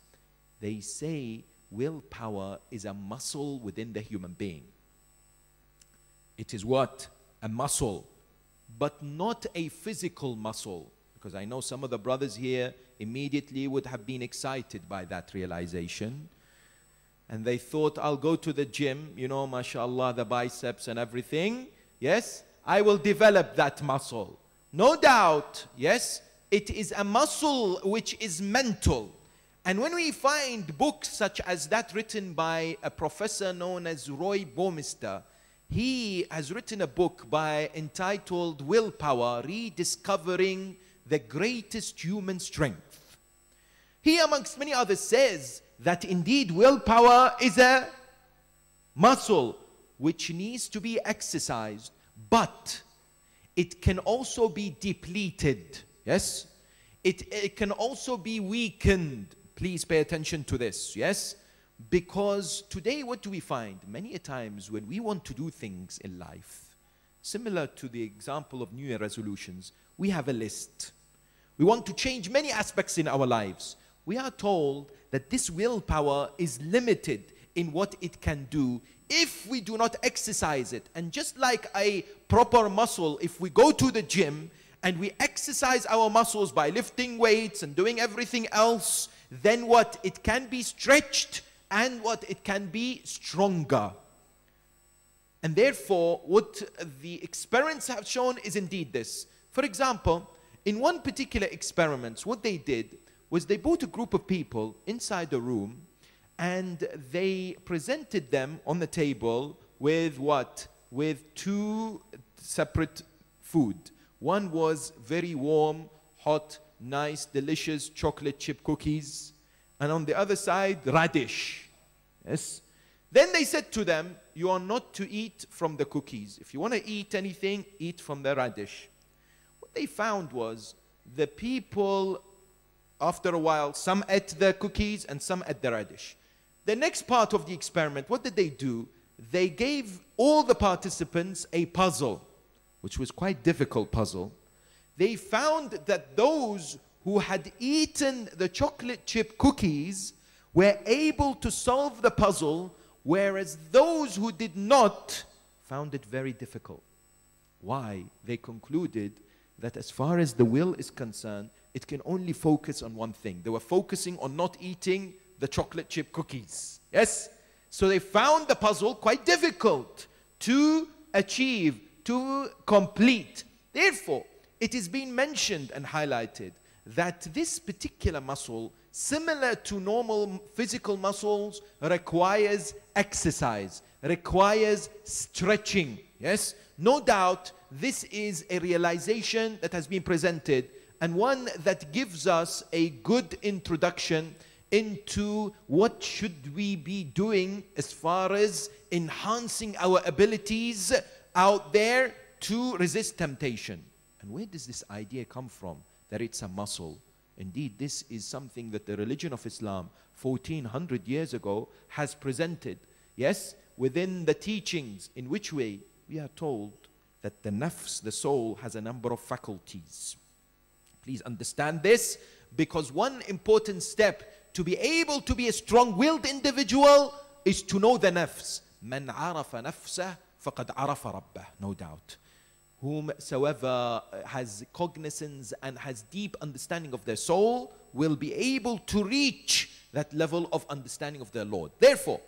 They say willpower is a muscle within the human being. It is what? A muscle, but not a physical muscle. Because I know some of the brothers here immediately would have been excited by that realization. And they thought, I'll go to the gym, you know, mashallah, the biceps and everything. Yes, I will develop that muscle. No doubt, yes, it is a muscle which is mental. And when we find books such as that written by a professor known as Roy Baumeister, he has written a book entitled Willpower, Rediscovering the Greatest Human Strength. He, amongst many others, says that indeed willpower is a muscle which needs to be exercised, but it can also be depleted. Yes? It can also be weakened. Please pay attention to this, yes? Because today what do we find? Many a times when we want to do things in life, similar to the example of New Year resolutions, we have a list. We want to change many aspects in our lives. We are told that this willpower is limited in what it can do if we do not exercise it. And just like a proper muscle, if we go to the gym and we exercise our muscles by lifting weights and doing everything else, then what? It can be stretched and what? It can be stronger. And therefore, what the experiments have shown is indeed this. For example, in one particular experiment, what they did was they brought a group of people inside a room and they presented them on the table with what? With two separate food. One was very warm, hot, nice, delicious chocolate chip cookies. And on the other side, radish. Yes. Then they said to them, you are not to eat from the cookies. If you want to eat anything, eat from the radish. What they found was the people, after a while, some ate the cookies and some ate the radish. The next part of the experiment, what did they do? They gave all the participants a puzzle, which was quite difficult puzzle. They found that those who had eaten the chocolate chip cookies were able to solve the puzzle, whereas those who did not found it very difficult. Why? They concluded that as far as the will is concerned, it can only focus on one thing. They were focusing on not eating the chocolate chip cookies. Yes? So they found the puzzle quite difficult to achieve, to complete. Therefore, it is being mentioned and highlighted that this particular muscle, similar to normal physical muscles, requires exercise, requires stretching. Yes? No doubt, this is a realization that has been presented and one that gives us a good introduction into what should we be doing as far as enhancing our abilities out there to resist temptation. And where does this idea come from? That it's a muscle. Indeed, this is something that the religion of Islam 1400 years ago has presented. Yes, within the teachings, in which way? We are told that the nafs, the soul, has a number of faculties. Please understand this, because one important step to be able to be a strong-willed individual is to know the nafs. Man arafa nafsah faqad arafa rabbah. No doubt. Whomsoever has cognizance and has deep understanding of their soul will be able to reach that level of understanding of their Lord. Therefore,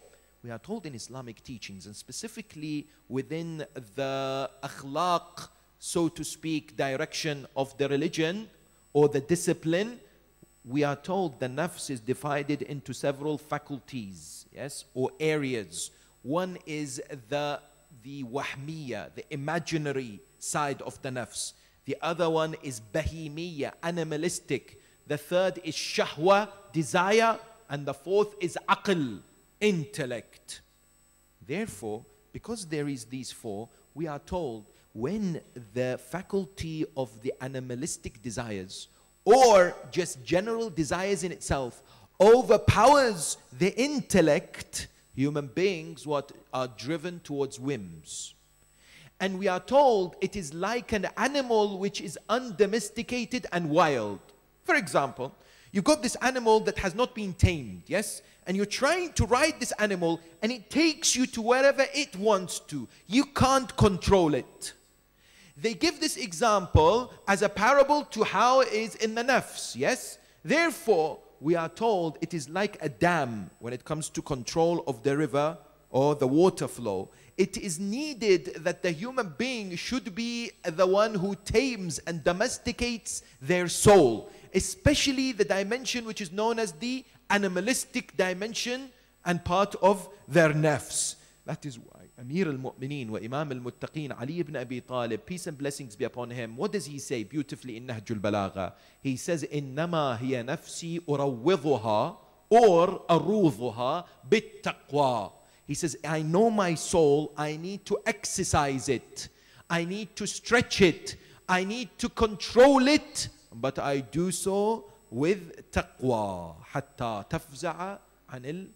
we are told in Islamic teachings, and specifically within the akhlaq, so to speak, direction of the religion or the discipline, we are told the nafs is divided into several faculties, yes, or areas. One is the wahmiya, the imaginary side of the nafs. The other one is bahimiyya, animalistic. The third is shahwa, desire. And the fourth is aql, intellect. Therefore, because there is these four, we are told when the faculty of the animalistic desires or just general desires in itself overpowers the intellect, human beings what are driven towards whims. And we are told it is like an animal which is undomesticated and wild. For example, you've got this animal that has not been tamed, yes? And you're trying to ride this animal and it takes you to wherever it wants to. You can't control it. They give this example as a parable to how it is in the nafs, yes? Therefore, we are told it is like a dam when it comes to control of the river or the water flow. It is needed that the human being should be the one who tames and domesticates their soul, especially the dimension which is known as the animalistic dimension and part of their nafs. That is why Amir al-Mu'mineen wa Imam al-Muttaqeen Ali ibn Abi Talib, peace and blessings be upon him, what does he say beautifully in Nahj al-Balagha? He says, إِنَّمَا هِيَ نَفْسِي أُرَوِّضُهَا or أَرُوضُهَا بِالتَّقْوَى. He says, I know my soul, I need to exercise it, I need to stretch it, I need to control it, but I do so with taqwa. حَتَّى تَفْزَعَ عَنِ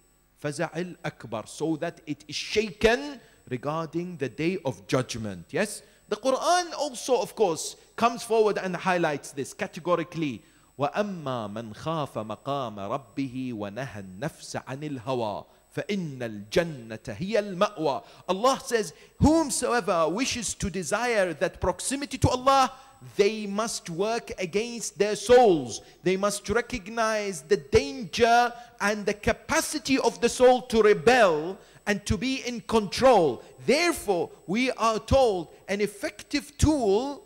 الْفَزَعِ الْأَكْبَرِ, so that it is shaken regarding the day of judgment. Yes? The Quran also, of course, comes forward and highlights this categorically. وَأَمَّا مَنْ خَافَ مَقَامَ رَبِّهِ وَنَهَى النَّفْسَ عَنِ الْهَوَىٰ فَإِنَّ الْجَنَّةَ هِيَ الْمَأْوَىٰ. Allah says, whomsoever wishes to desire that proximity to Allah, they must work against their souls. They must recognize the danger and the capacity of the soul to rebel and to be in control. Therefore, we are told an effective tool,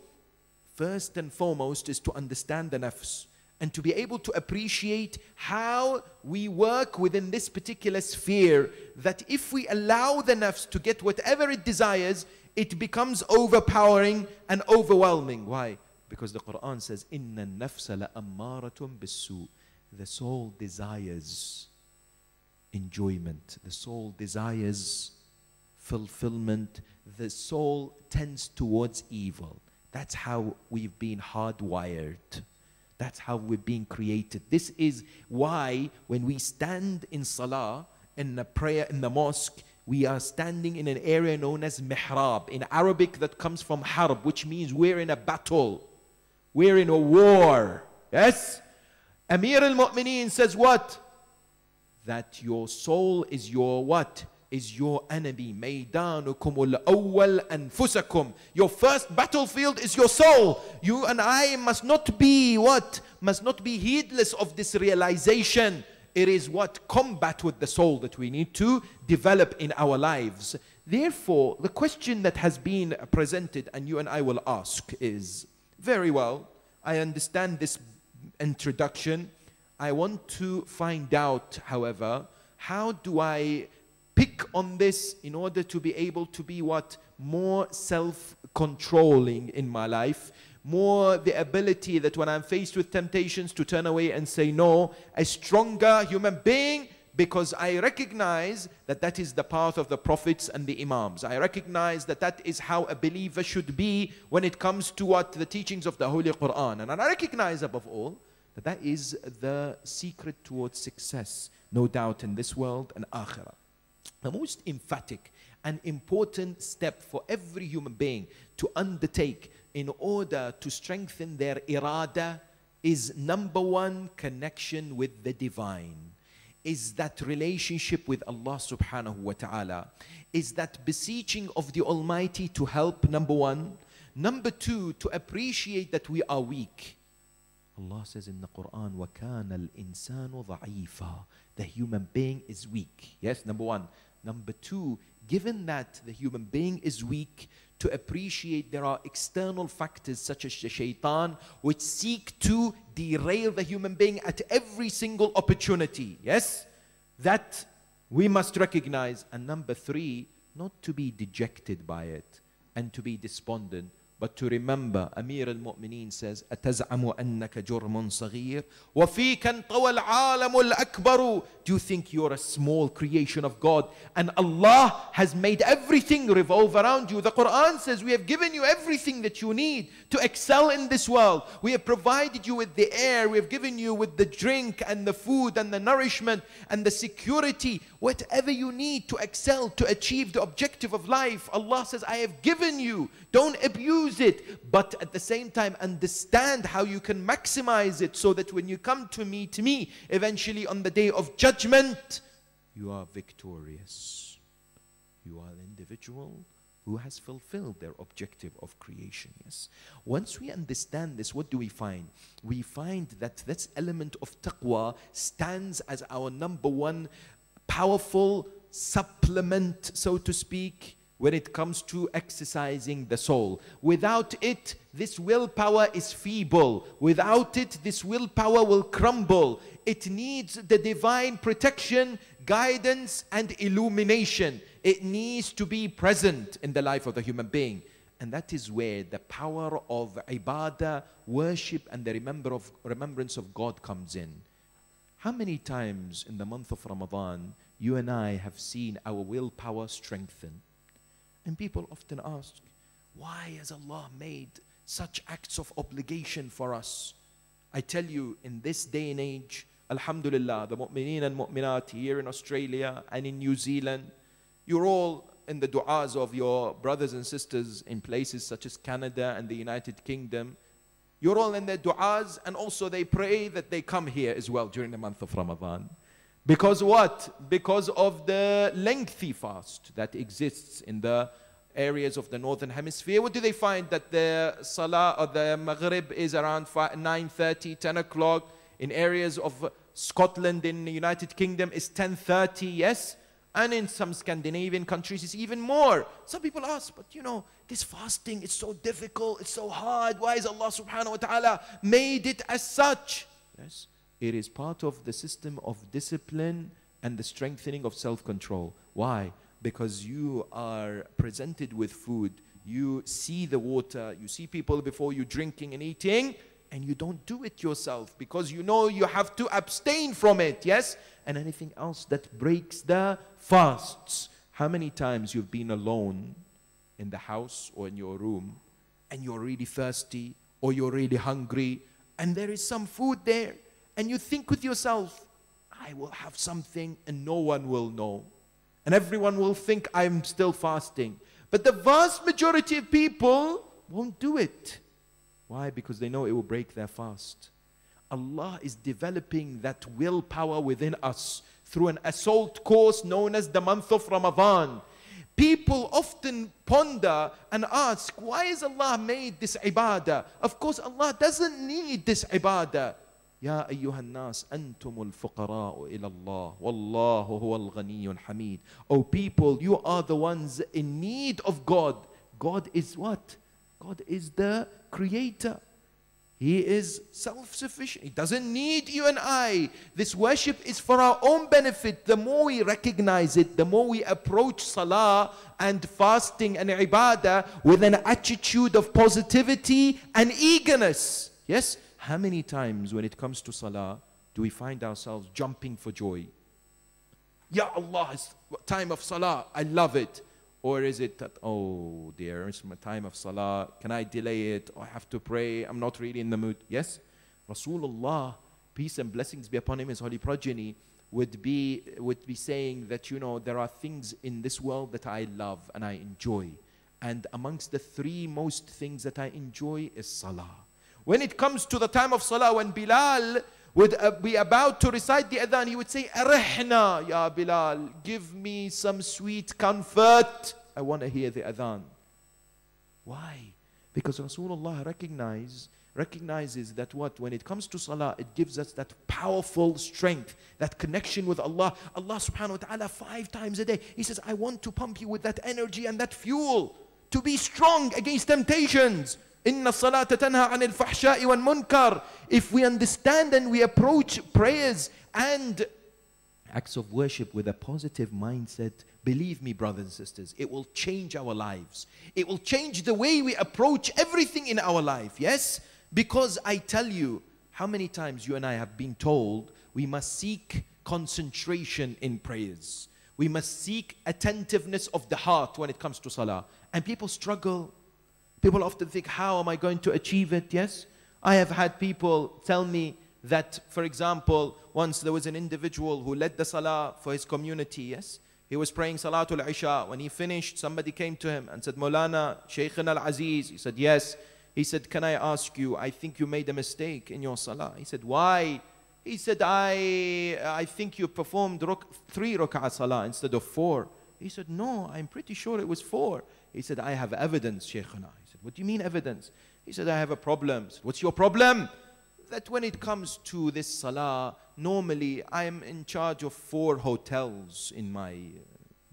first and foremost, is to understand the nafs and to be able to appreciate how we work within this particular sphere, that if we allow the nafs to get whatever it desires, it becomes overpowering and overwhelming. Why? Because the Quran says, إِنَّ النَّفْسَ لَأَمَّارَةٌ بِالسُّوءِ. The soul desires enjoyment. The soul desires fulfillment. The soul tends towards evil. That's how we've been hardwired. That's how we've been created. This is why when we stand in salah, in a prayer in the mosque, we are standing in an area known as mihrab. In Arabic, that comes from harb, which means we're in a battle. We're in a war. Yes? Amir al-Mu'mineen says what? That your soul is your what? Is your enemy. مَيْدَانُكُمُ الْأَوَّلْ أَنفُسَكُمْ. Your first battlefield is your soul. You and I must not be what? Must not be heedless of this realization. It is what? Combat with the soul that we need to develop in our lives. Therefore, the question that has been presented and you and I will ask is, very well, I understand this introduction. I want to find out, however, how do I pick on this in order to be able to be what? More self-controlling in my life. More the ability that when I'm faced with temptations to turn away and say no, a stronger human being, because I recognize that that is the path of the prophets and the imams. I recognize that that is how a believer should be when it comes to what? The teachings of the Holy Quran. And I recognize above all that that is the secret towards success, no doubt in this world and akhirah. The most emphatic and important step for every human being to undertake in order to strengthen their irada is, number one, connection with the divine. Is that relationship with Allah subhanahu wa ta'ala. Is that beseeching of the Almighty to help, number one. Number two, to appreciate that we are weak. Allah says in the Quran, وَكَانَ الْإِنسَانُ ضَعِيفًا. The human being is weak. Yes, number one. Number two, given that the human being is weak, to appreciate there are external factors such as the shaitan which seek to derail the human being at every single opportunity. Yes? That we must recognize. And number three, not to be dejected by it and to be despondent, but to remember. Amir al-Mu'mineen says, أَتَزْعَمُ أَنَّكَ جُرْمٌ صَغِيرٌ وَفِيكَ انْطَوَى الْعَالَمُ الْأَكْبَرُ. Do you think you're a small creation of God and Allah has made everything revolve around you? The Quran says we have given you everything that you need to excel in this world. We have provided you with the air, we have given you with the drink and the food and the nourishment and the security. Whatever you need to excel, to achieve the objective of life, Allah says, I have given you. Don't abuse it, but at the same time understand how you can maximize it so that when you come to meet me eventually on the day of judgment, you are victorious. You are an individual who has fulfilled their objective of creation. Yes. Once we understand this, what do we find? We find that this element of taqwa stands as our number one powerful supplement, so to speak, when it comes to exercising the soul. Without it, this willpower is feeble. Without it, this willpower will crumble. It needs the divine protection, guidance, and illumination. It needs to be present in the life of the human being. And that is where the power of ibadah, worship, and the remembrance of God comes in. How many times in the month of Ramadan, you and I have seen our willpower strengthen? And people often ask, why has Allah made such acts of obligation for us? I tell you, in this day and age, alhamdulillah, the mu'mineen and mu'minat here in Australia and in New Zealand, you're all in the du'as of your brothers and sisters in places such as Canada and the United Kingdom. You're all in their du'as, and also they pray that they come here as well during the month of Ramadan. Because what? Because of the lengthy fast that exists in the areas of the northern hemisphere, what do they find? That the Salah or the Maghrib is around 9:30, 10 o'clock. In areas of Scotland in the United Kingdom is 10:30, yes? And in some Scandinavian countries it's even more. Some people ask, but you know, this fasting is so difficult, it's so hard. Why is Allah subhanahu wa ta'ala made it as such? Yes, it is part of the system of discipline and the strengthening of self-control. Why? Because you are presented with food, you see the water, you see people before you drinking and eating, and you don't do it yourself because you know you have to abstain from it, yes? And anything else that breaks the fasts. How many times you've been alone in the house or in your room and you're really thirsty or you're really hungry and there is some food there and you think with yourself, I will have something and no one will know. And everyone will think I'm still fasting. But the vast majority of people won't do it. Why? Because they know it will break their fast. Allah is developing that willpower within us through an assault course known as the month of Ramadan. People often ponder and ask, why has Allah made this ibadah? Of course, Allah doesn't need this ibadah. يا أيها الناس أنتم الفقراء إلى الله والله هو الغني الحميد. O people, you are the ones in need of God. God is what? God is the creator. He is self-sufficient. He doesn't need you and I. This worship is for our own benefit. The more we recognize it, the more we approach salah and fasting and ibadah with an attitude of positivity and eagerness. Yes? How many times when it comes to salah do we find ourselves jumping for joy? Ya Allah, it's time of salah, I love it. Or is it that, oh dear, it's my time of salah, can I delay it? Or I have to pray, I'm not really in the mood. Yes? Rasulullah, peace and blessings be upon him, his holy progeny, would be saying that, you know, there are things in this world that I love and I enjoy. And amongst the three most things that I enjoy is salah. When it comes to the time of salah, when Bilal would be about to recite the adhan, he would say, Arihna, Ya Bilal, give me some sweet comfort. I want to hear the adhan. Why? Because Rasulullah recognizes that what? When it comes to salah, it gives us that powerful strength, that connection with Allah. Allah subhanahu wa ta'ala 5 times a day, He says, I want to pump you with that energy and that fuel to be strong against temptations. Inna salata tanha anil fahsha'i wal munkar. If we understand and we approach prayers and acts of worship with a positive mindset, believe me, brothers and sisters, it will change our lives. It will change the way we approach everything in our life. Yes? Because I tell you, how many times you and I have been told we must seek concentration in prayers. We must seek attentiveness of the heart when it comes to salah. And people struggle. People often think, how am I going to achieve it? Yes? I have had people tell me that, for example, once there was an individual who led the salah for his community, yes? He was praying Salatul Isha. When he finished, somebody came to him and said, Maulana, Sheikh Al-Aziz. He said, yes. He said, can I ask you, I think you made a mistake in your salah. He said, why? He said, I think you performed 3 rak'ah salah instead of 4. He said, no, I'm pretty sure it was 4. He said, I have evidence, Shaykhana. He said, what do you mean evidence? He said, I have a problem. Said, what's your problem? That when it comes to this salah, normally I am in charge of 4 hotels in my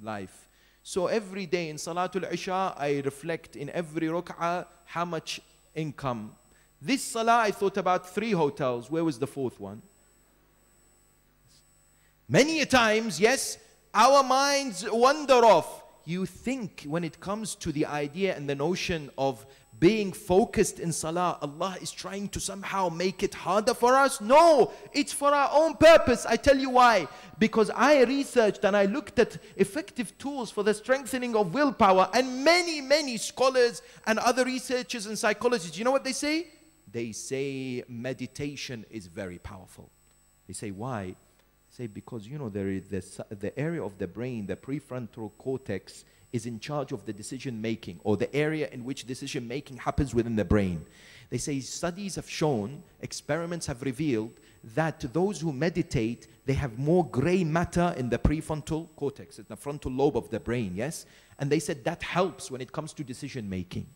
life. So every day in Salatul Isha, I reflect in every rak'ah how much income. This salah, I thought about 3 hotels. Where was the 4th one? Many a times, yes, our minds wander off. You think when it comes to the idea and the notion of being focused in salah, Allah is trying to somehow make it harder for us? No, it's for our own purpose. I tell you why. Because I researched and I looked at effective tools for the strengthening of willpower, and many scholars and other researchers and psychologists, you know what they say? They say meditation is very powerful. They say, why? Say because, you know, there is the area of the brain, the prefrontal cortex, is in charge of the decision making, or the area in which decision making happens within the brain. They say studies have shown, experiments have revealed that those who meditate, they have more gray matter in the prefrontal cortex, in the frontal lobe of the brain, yes? And they said that helps when it comes to decision making.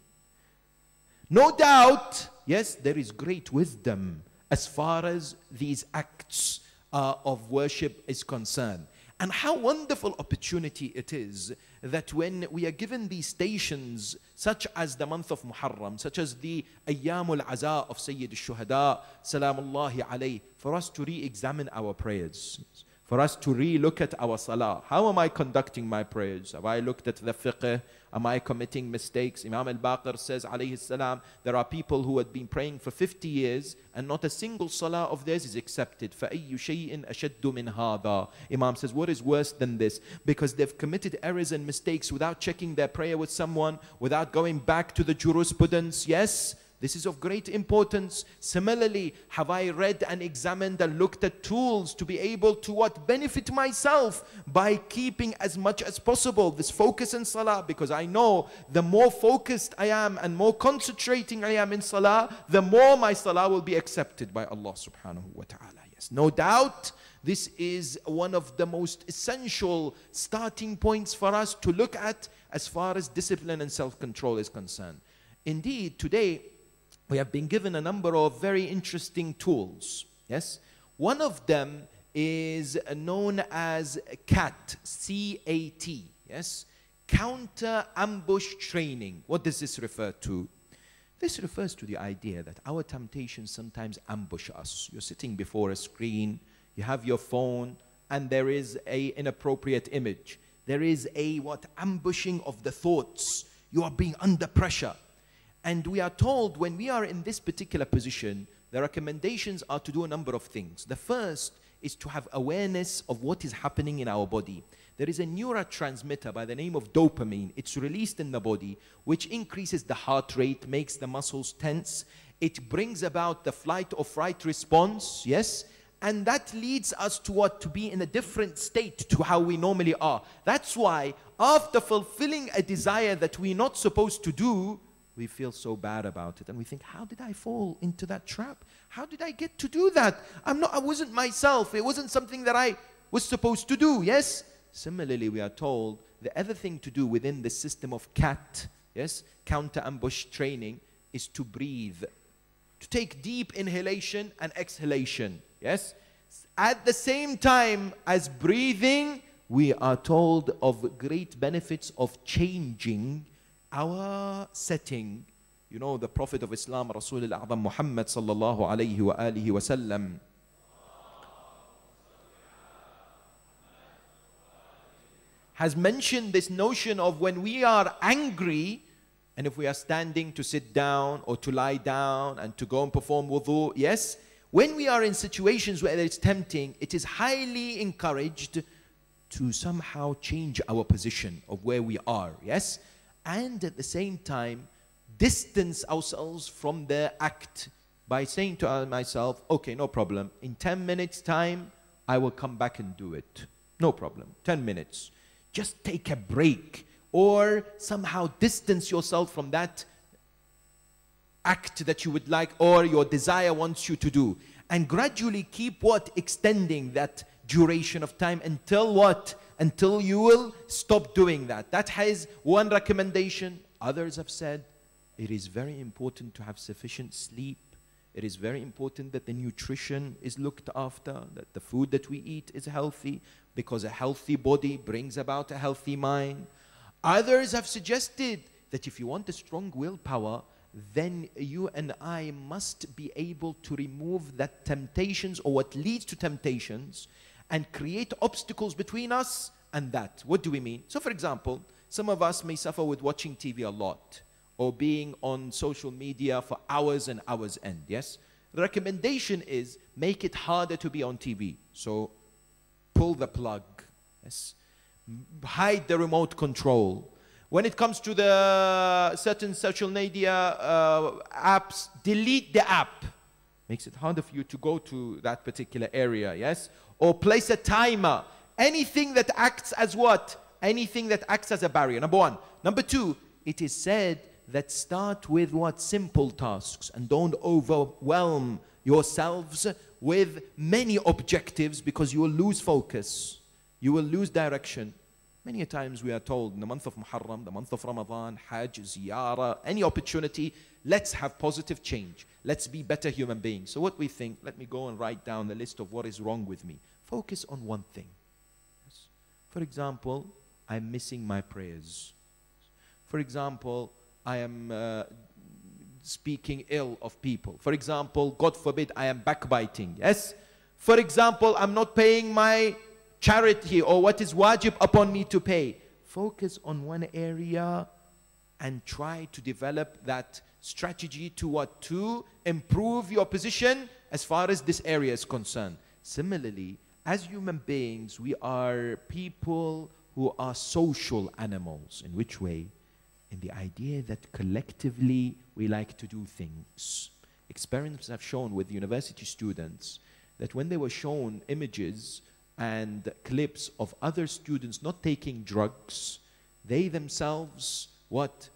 No doubt, yes, there is great wisdom as far as these acts of worship is concerned. And how wonderful opportunity it is that when we are given these stations, such as the month of Muharram, such as the Ayyamul Aza of Sayyid al-Shuhada, Salamullahi alayhi, for us to re-examine our prayers, for us to re-look at our salah. How am I conducting my prayers? Have I looked at the fiqh? Am I committing mistakes? Imam al-Baqir says, alayhi salam, there are people who had been praying for 50 years and not a single salah of theirs is accepted. فَأَيُّ شَيْءٍ أَشَدُّ مِنْ هَذَا? Imam says, what is worse than this? Because they've committed errors and mistakes without checking their prayer with someone, without going back to the jurisprudence. Yes, this is of great importance. Similarly, have I read and examined and looked at tools to be able to what? Benefit myself by keeping as much as possible this focus in salah, because I know the more focused I am and more concentrating I am in salah, the more my salah will be accepted by Allah subhanahu wa ta'ala. Yes, no doubt this is one of the most essential starting points for us to look at as far as discipline and self-control is concerned. Indeed, today, we have been given a number of very interesting tools. Yes, one of them is known as CAT, C-A-T. Yes, counter ambush training. What does this refer to? This refers to the idea that our temptations sometimes ambush us. You're sitting before a screen, you have your phone, and there is an inappropriate image. There is a ambushing of the thoughts. You are being under pressure. And we are told when we are in this particular position, the recommendations are to do a number of things. The first is to have awareness of what is happening in our body. There is a neurotransmitter by the name of dopamine. It's released in the body, which increases the heart rate, makes the muscles tense. It brings about the flight or fright response, yes? And that leads us to what? To be in a different state to how we normally are. That's why after fulfilling a desire that we're not supposed to do, we feel so bad about it, and we think, how did I fall into that trap? How did I get to do that? I wasn't myself. It wasn't something that I was supposed to do, yes? Similarly, we are told the other thing to do within the system of CAT, yes, counter ambush training, is to breathe. To take deep inhalation and exhalation, yes? At the same time as breathing, we are told of great benefits of changing our setting. You know, the Prophet of Islam, Rasul al-A'zam Muhammad sallallahu alayhi wa alihi wa sallam, has mentioned this notion of when we are angry, and if we are standing, to sit down or to lie down and to go and perform wudu, yes? When we are in situations where it's tempting, it is highly encouraged to somehow change our position of where we are, yes? And at the same time, distance ourselves from the act by saying to myself, okay, no problem. In 10 minutes time, I will come back and do it. No problem. 10 minutes. Just take a break, or somehow distance yourself from that act that you would like or your desire wants you to do. And gradually keep what? Extending that duration of time until what? Until you will stop doing that. That has one recommendation. Others have said it is very important to have sufficient sleep. It is very important that the nutrition is looked after, that the food that we eat is healthy, because a healthy body brings about a healthy mind. Others have suggested that if you want a strong willpower, then you and I must be able to remove that temptations or what leads to temptations and create obstacles between us and that. What do we mean? So for example, some of us may suffer with watching TV a lot or being on social media for hours and hours end, yes? The recommendation is make it harder to be on TV. So pull the plug, yes? Hide the remote control. When it comes to the certain social media apps, delete the app. Makes it harder for you to go to that particular area, yes? Or place a timer. Anything that acts as what? Anything that acts as a barrier, number one. Number two, it is said that start with what? Simple tasks, and don't overwhelm yourselves with many objectives, because you will lose focus. You will lose direction. Many times we are told in the month of Muharram, the month of Ramadan, Hajj, Ziyarah, any opportunity, let's have positive change. Let's be better human beings. So what we think, let me go and write down the list of what is wrong with me. Focus on one thing. Yes. For example, I'm missing my prayers. For example, I am speaking ill of people. For example, God forbid, I am backbiting. Yes. For example, I'm not paying my charity or what is wajib upon me to pay. Focus on one area and try to develop that strategy to what? To improve your position as far as this area is concerned. Similarly, as human beings, we are people who are social animals. In which way? In the idea that collectively we like to do things. Experiments have shown with university students that when they were shown images and clips of other students not taking drugs, they themselves, what?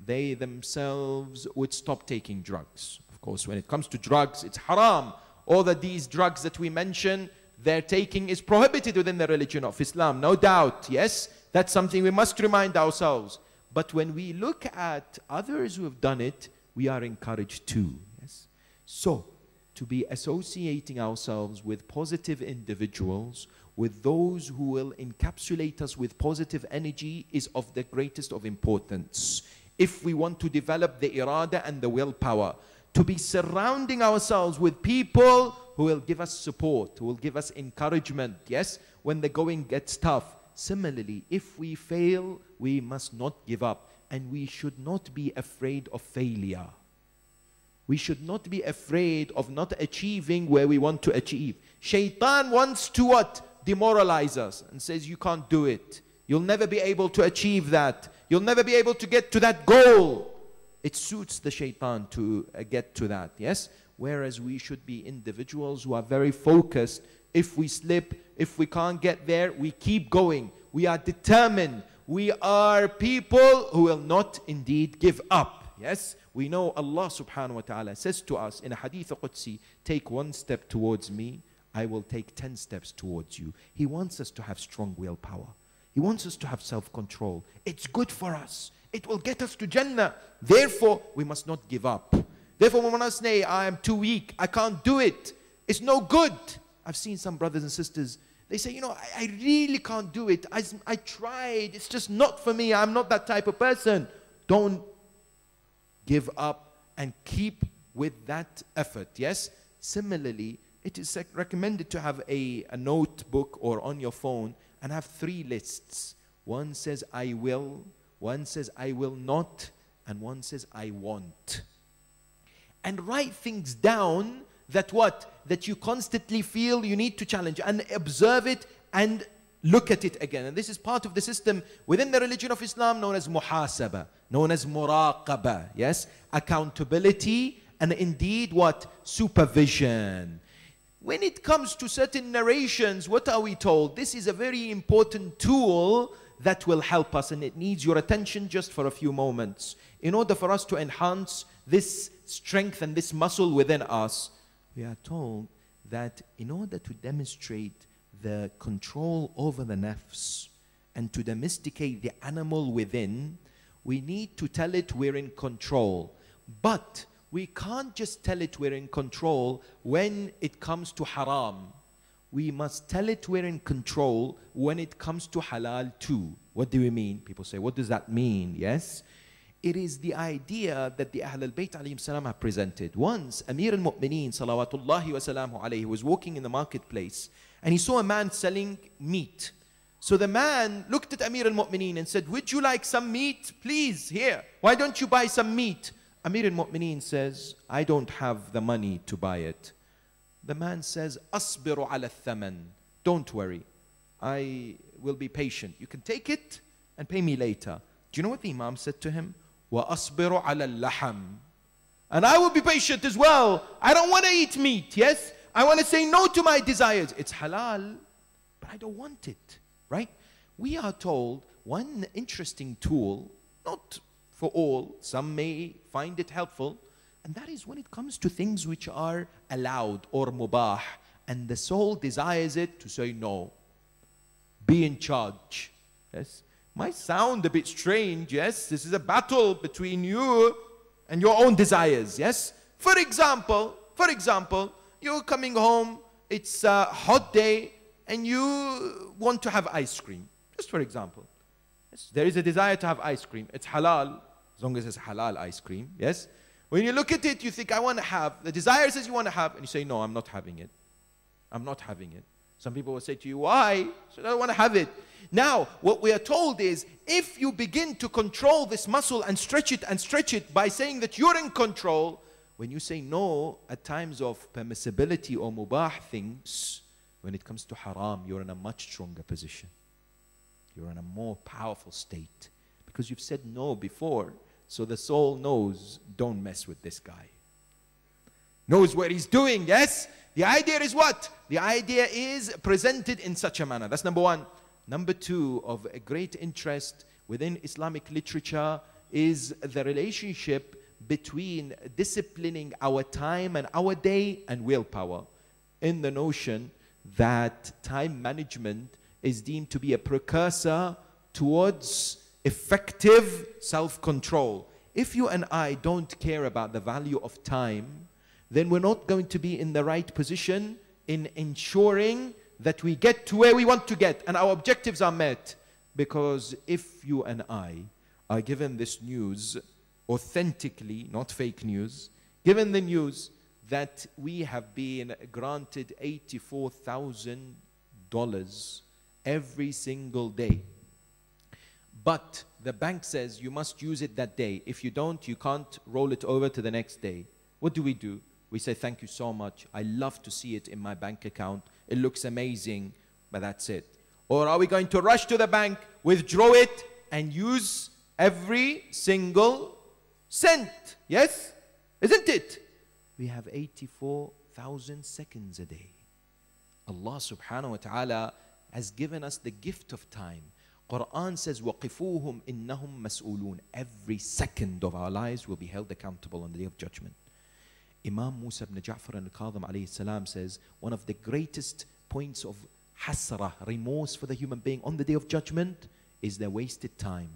They themselves would stop taking drugs. Of course, when it comes to drugs, it's haram. All of these drugs that we mention, their taking is prohibited within the religion of Islam, no doubt. Yes, that's something we must remind ourselves. But when we look at others who have done it, we are encouraged too. Yes. So, to be associating ourselves with positive individuals, with those who will encapsulate us with positive energy, is of the greatest of importance. If we want to develop the irada and the willpower, to be surrounding ourselves with people who will give us support, who will give us encouragement, yes, when the going gets tough. Similarly, if we fail, we must not give up, and we should not be afraid of failure. We should not be afraid of not achieving where we want to achieve. Shaitan wants to what? Demoralize us and says, you can't do it. You'll never be able to achieve that. You'll never be able to get to that goal. It suits the shaitan to get to that, yes? Whereas we should be individuals who are very focused. If we slip, if we can't get there, we keep going. We are determined. We are people who will not indeed give up, yes? We know Allah subhanahu wa ta'ala says to us in a hadith Qudsi, take one step towards me, I will take 10 steps towards you. He wants us to have strong willpower. He wants us to have self-control. It's good for us. It will get us to Jannah. Therefore, we must not give up. Therefore, when I say, I am too weak, I can't do it, it's no good. I've seen some brothers and sisters, they say, you know, I really can't do it. I tried, it's just not for me. I'm not that type of person. Don't give up and keep with that effort, yes? Similarly, it is recommended to have a notebook or on your phone and have 3 lists. One says, I will. One says, I will not. And one says, I want. And write things down that what? That you constantly feel you need to challenge, and observe it and look at it again. And this is part of the system within the religion of Islam known as muhasaba, known as muraqaba, yes? Accountability and indeed what? Supervision. When it comes to certain narrations, what are we told? This is a very important tool that will help us, and it needs your attention just for a few moments. In order for us to enhance this strength and this muscle within us, we are told that in order to demonstrate the control over the nafs and to domesticate the animal within, we need to tell it we're in control. But we can't just tell it we're in control when it comes to haram. We must tell it we're in control when it comes to halal too. What do we mean? People say, what does that mean? Yes? It is the idea that the Ahl al-Bayt alayhim salam have presented. Once, Amir al-Mu'mineen salawatullahi wa salamu alayhi was walking in the marketplace and he saw a man selling meat. So the man looked at Amir al-Mu'mineen and said, would you like some meat? Please, here. Why don't you buy some meat? Amir al-Mu'mineen says, I don't have the money to buy it. The man says, Asbiru ala thaman. Don't worry. I will be patient. You can take it and pay me later. Do you know what the Imam said to him? Wa asbiru ala laham. And I will be patient as well. I don't want to eat meat, yes? I want to say no to my desires. It's halal, but I don't want it, right? We are told one interesting tool, not for all, some may find it helpful, and that is when it comes to things which are allowed or mubah, and the soul desires it, to say no. Be in charge. Yes. Might sound a bit strange, yes. This is a battle between you and your own desires, yes. For example, you're coming home, it's a hot day, and you want to have ice cream. Just for example. Yes. There is a desire to have ice cream. It's halal, as long as it's halal ice cream, yes. When you look at it, you think, I want to have. The desire says you want to have, and you say, no, I'm not having it. I'm not having it. Some people will say to you, why? So I don't want to have it. Now, what we are told is, if you begin to control this muscle and stretch it by saying that you're in control, when you say no at times of permissibility or mubah things, when it comes to haram, you're in a much stronger position. You're in a more powerful state. Because you've said no before, so the soul knows, don't mess with this guy. Knows what he's doing, yes? The idea is what? The idea is presented in such a manner. That's number one. Number two, of a great interest within Islamic literature is the relationship between disciplining our time and our day and willpower, in the notion that time management is deemed to be a precursor towards effective self-control. If you and I don't care about the value of time, then we're not going to be in the right position in ensuring that we get to where we want to get and our objectives are met. Because if you and I are given this news authentically, not fake news, given the news that we have been granted $84,000 every single day, but the bank says you must use it that day. If you don't, you can't roll it over to the next day. What do? We say, thank you so much. I love to see it in my bank account. It looks amazing, but that's it. Or are we going to rush to the bank, withdraw it, and use every single cent? Yes? Isn't it? We have 84,000 seconds a day. Allah subhanahu wa ta'ala has given us the gift of time. Quran says, وَقِفُوهُمْ إِنَّهُمْ مَسْئُولُونَ. Every second of our lives will be held accountable on the Day of Judgment. Imam Musa ibn Ja'far al-Kadhim alayhi salam says, one of the greatest points of hasrah, remorse for the human being on the Day of Judgment is their wasted time.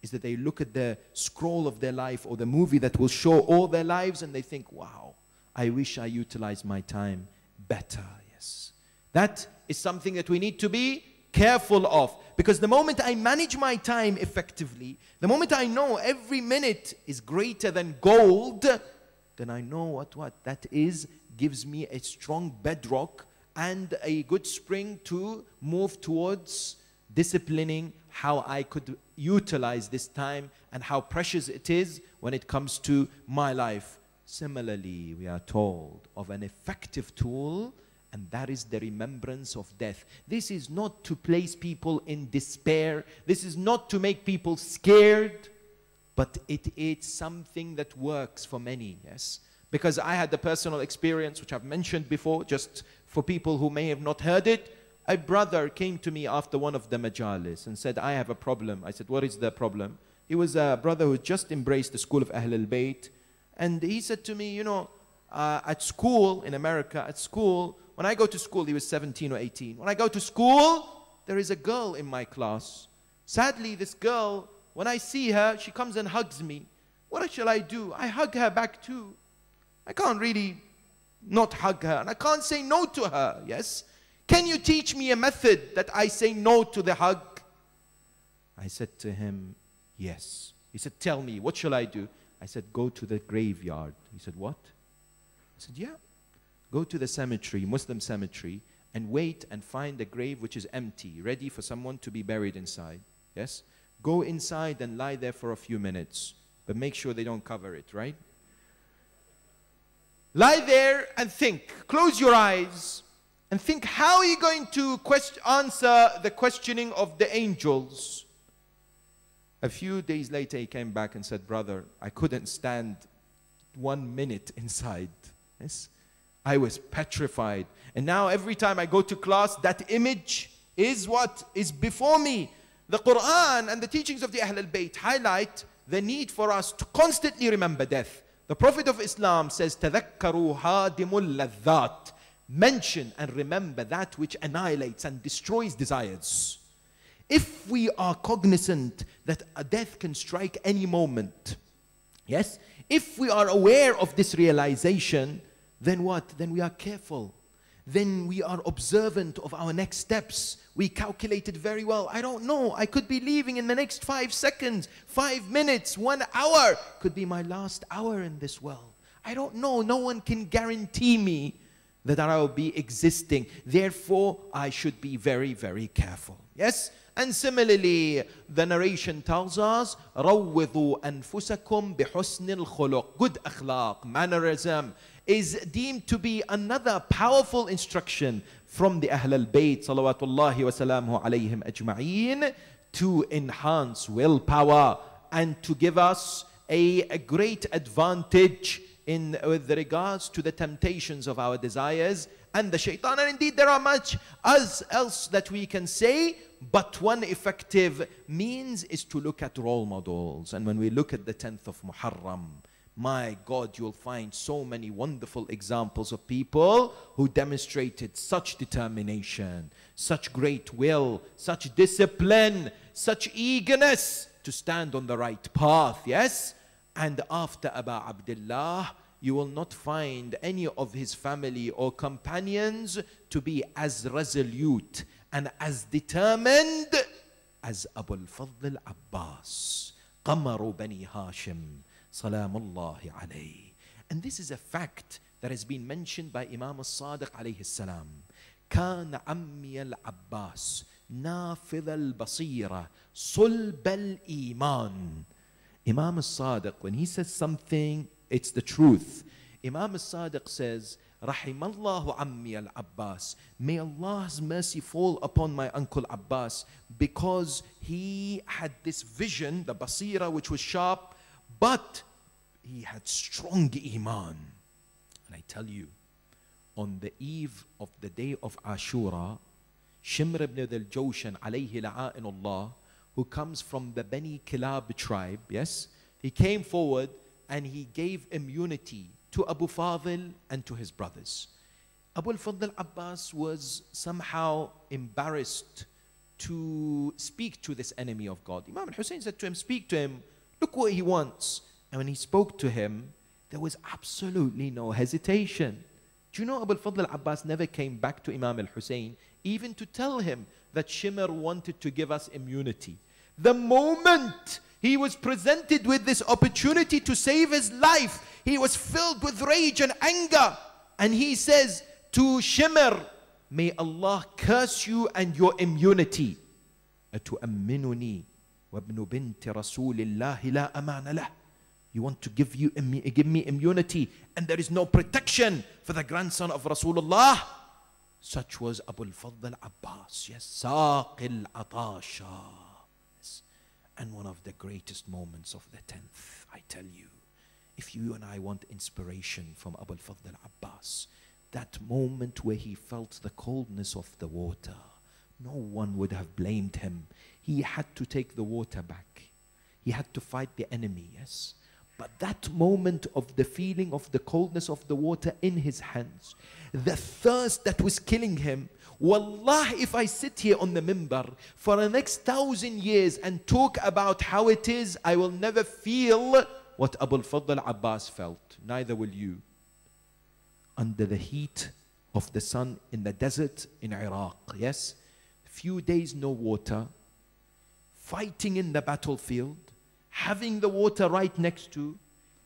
Is that they look at the scroll of their life or the movie that will show all their lives and they think, wow, I wish I utilized my time better. Yes. That is something that we need to be careful of. Because the moment I manage my time effectively, the moment I know every minute is greater than gold, then I know what that is, gives me a strong bedrock and a good spring to move towards disciplining how I could utilize this time and how precious it is when it comes to my life. Similarly, we are told of an effective tool, and that is the remembrance of death. This is not to place people in despair. This is not to make people scared, but it's something that works for many, yes? Because I had the personal experience, which I've mentioned before, just for people who may have not heard it. A brother came to me after one of the majalis and said, I have a problem. I said, what is the problem? He was a brother who just embraced the school of Ahl al-Bayt. And he said to me, you know, at school in America, when I go to school, he was 17 or 18. When I go to school, there is a girl in my class. Sadly, this girl, when I see her, she comes and hugs me. What shall I do? I hug her back too. I can't really not hug her, and I can't say no to her, yes? Can you teach me a method that I say no to the hug? I said to him, yes. He said, tell me, what shall I do? I said, go to the graveyard. He said, what? I said, yeah. Go to the cemetery, Muslim cemetery, and wait and find a grave which is empty, ready for someone to be buried inside. Yes? Go inside and lie there for a few minutes, but make sure they don't cover it, right? Lie there and think. Close your eyes and think, how are you going to answer the questioning of the angels? A few days later, he came back and said, brother, I couldn't stand 1 minute inside. Yes? I was petrified. And now every time I go to class, that image is what is before me. The Quran and the teachings of the Ahl al-Bayt highlight the need for us to constantly remember death. The Prophet of Islam says, تَذَكَّرُوا هَادِمُ اللَّذَّاتِ. Mention and remember that which annihilates and destroys desires. If we are cognizant that a death can strike any moment, yes, if we are aware of this realization, then what? Then we are careful. Then we are observant of our next steps. We calculate it very well. I don't know. I could be leaving in the next 5 seconds, 5 minutes, 1 hour. Could be my last hour in this world. I don't know. No one can guarantee me that I will be existing. Therefore, I should be very, very careful. Yes? And similarly, the narration tells us, روضوا أنفسكم بحسن الخلق. Good akhlaq, mannerism, is deemed to be another powerful instruction from the Ahl al-Bayt salawatullahi wa salamuhu alayhim ajma'een, to enhance willpower and to give us a great advantage with regards to the temptations of our desires and the shaitan. And indeed there are much else that we can say, but one effective means is to look at role models. And when we look at the 10th of Muharram, my God, you'll find so many wonderful examples of people who demonstrated such determination, such great will, such discipline, such eagerness to stand on the right path, yes? And after Abu Abdullah, you will not find any of his family or companions to be as resolute and as determined as Abu al-Fadl al-Abbas, Qamaru Bani Hashim, Salamullahi alayhi. And this is a fact that has been mentioned by Imam al-Sadiq alayhi salam. كان عمي العباس نافذ البصيرة صلب الإيمان. Imam al-Sadiq, when he says something, it's the truth. Imam al-Sadiq says, Rahimallahu ammi al-Abbas. May Allah's mercy fall upon my uncle Abbas, because he had this vision, the basira, which was sharp, but he had strong iman. And I tell you, on the eve of the day of Ashura, Shimr ibn al-Jawshan alayhi la'a'inullah, who comes from the Bani Kilab tribe, yes, he came forward and he gave immunity to Abu Fadl and to his brothers. Abu al-Fadl Abbas was somehow embarrassed to speak to this enemy of God. Imam al-Hussein said to him, speak to him, look what he wants. And when he spoke to him, there was absolutely no hesitation. Do you know Abu al-Fadl Abbas never came back to Imam al-Hussein even to tell him that Shimr wanted to give us immunity. The moment he was presented with this opportunity to save his life, he was filled with rage and anger. And he says to Shimr, may Allah curse you and your immunity. أَتُؤَمِّنُنِي وَابْنُ بِنْتِ رَسُولِ اللَّهِ لَا أَمَانَ لَهُ. You want to give me immunity, and there is no protection for the grandson of Rasulullah. Such was Abu al-Fadl Abbas. Yes, Saqil Atasha. Yes. And one of the greatest moments of the 10th, I tell you, if you and I want inspiration from Abu al-Fadl Abbas, that moment where he felt the coldness of the water, no one would have blamed him. He had to take the water back. He had to fight the enemy, yes. But that moment of the feeling of the coldness of the water in his hands, the thirst that was killing him, wallah, if I sit here on the mimbar for the next 1,000 years and talk about how it is, I will never feel what Abu al-Fadl Abbas felt. Neither will you. Under the heat of the sun in the desert in Iraq, yes, few days no water, fighting in the battlefield, having the water right next to,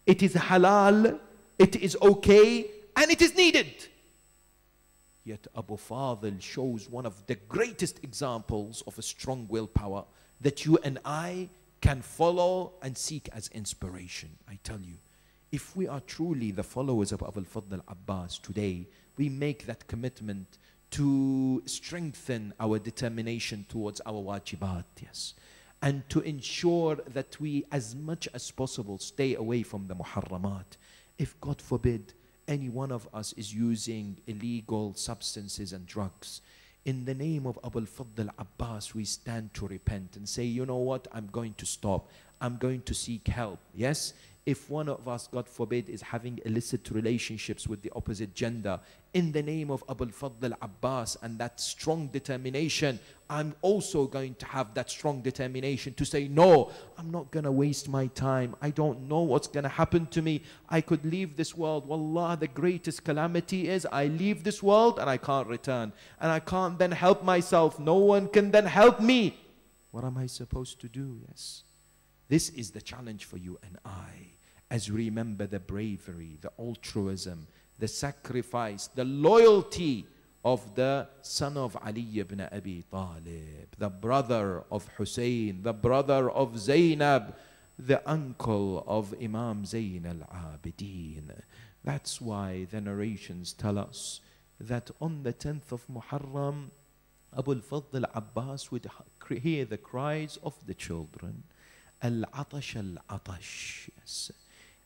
it is halal, it is okay, and it is needed. Yet Abu Fadl shows one of the greatest examples of a strong willpower that you and I can follow and seek as inspiration. I tell you, if we are truly the followers of Abu al-Fadl Abbas today, we make that commitment to strengthen our determination towards our wajibat, yes, and to ensure that we as much as possible stay away from the muharramat. If God forbid any one of us is using illegal substances and drugs, In the name of Abu al-Fadl Abbas, we stand to repent and say, you know what, I'm going to stop. I'm going to seek help. Yes? If one of us, God forbid, is having illicit relationships with the opposite gender, in the name of Abu al-Fadl Abbas and that strong determination, I'm also going to have that strong determination to say, no, I'm not going to waste my time. I don't know what's going to happen to me. I could leave this world. Wallah, the greatest calamity is I leave this world and I can't return. And I can't then help myself. No one can then help me. What am I supposed to do? Yes. This is the challenge for you and I. As we remember the bravery, the altruism, the sacrifice, the loyalty of the son of Ali ibn Abi Talib, the brother of Hussein, the brother of Zainab, the uncle of Imam Zayn al-Abidin. That's why the narrations tell us that on the 10th of Muharram, Abu al-Fadl Abbas would hear the cries of the children. Al-Atash al-Atash. Yes.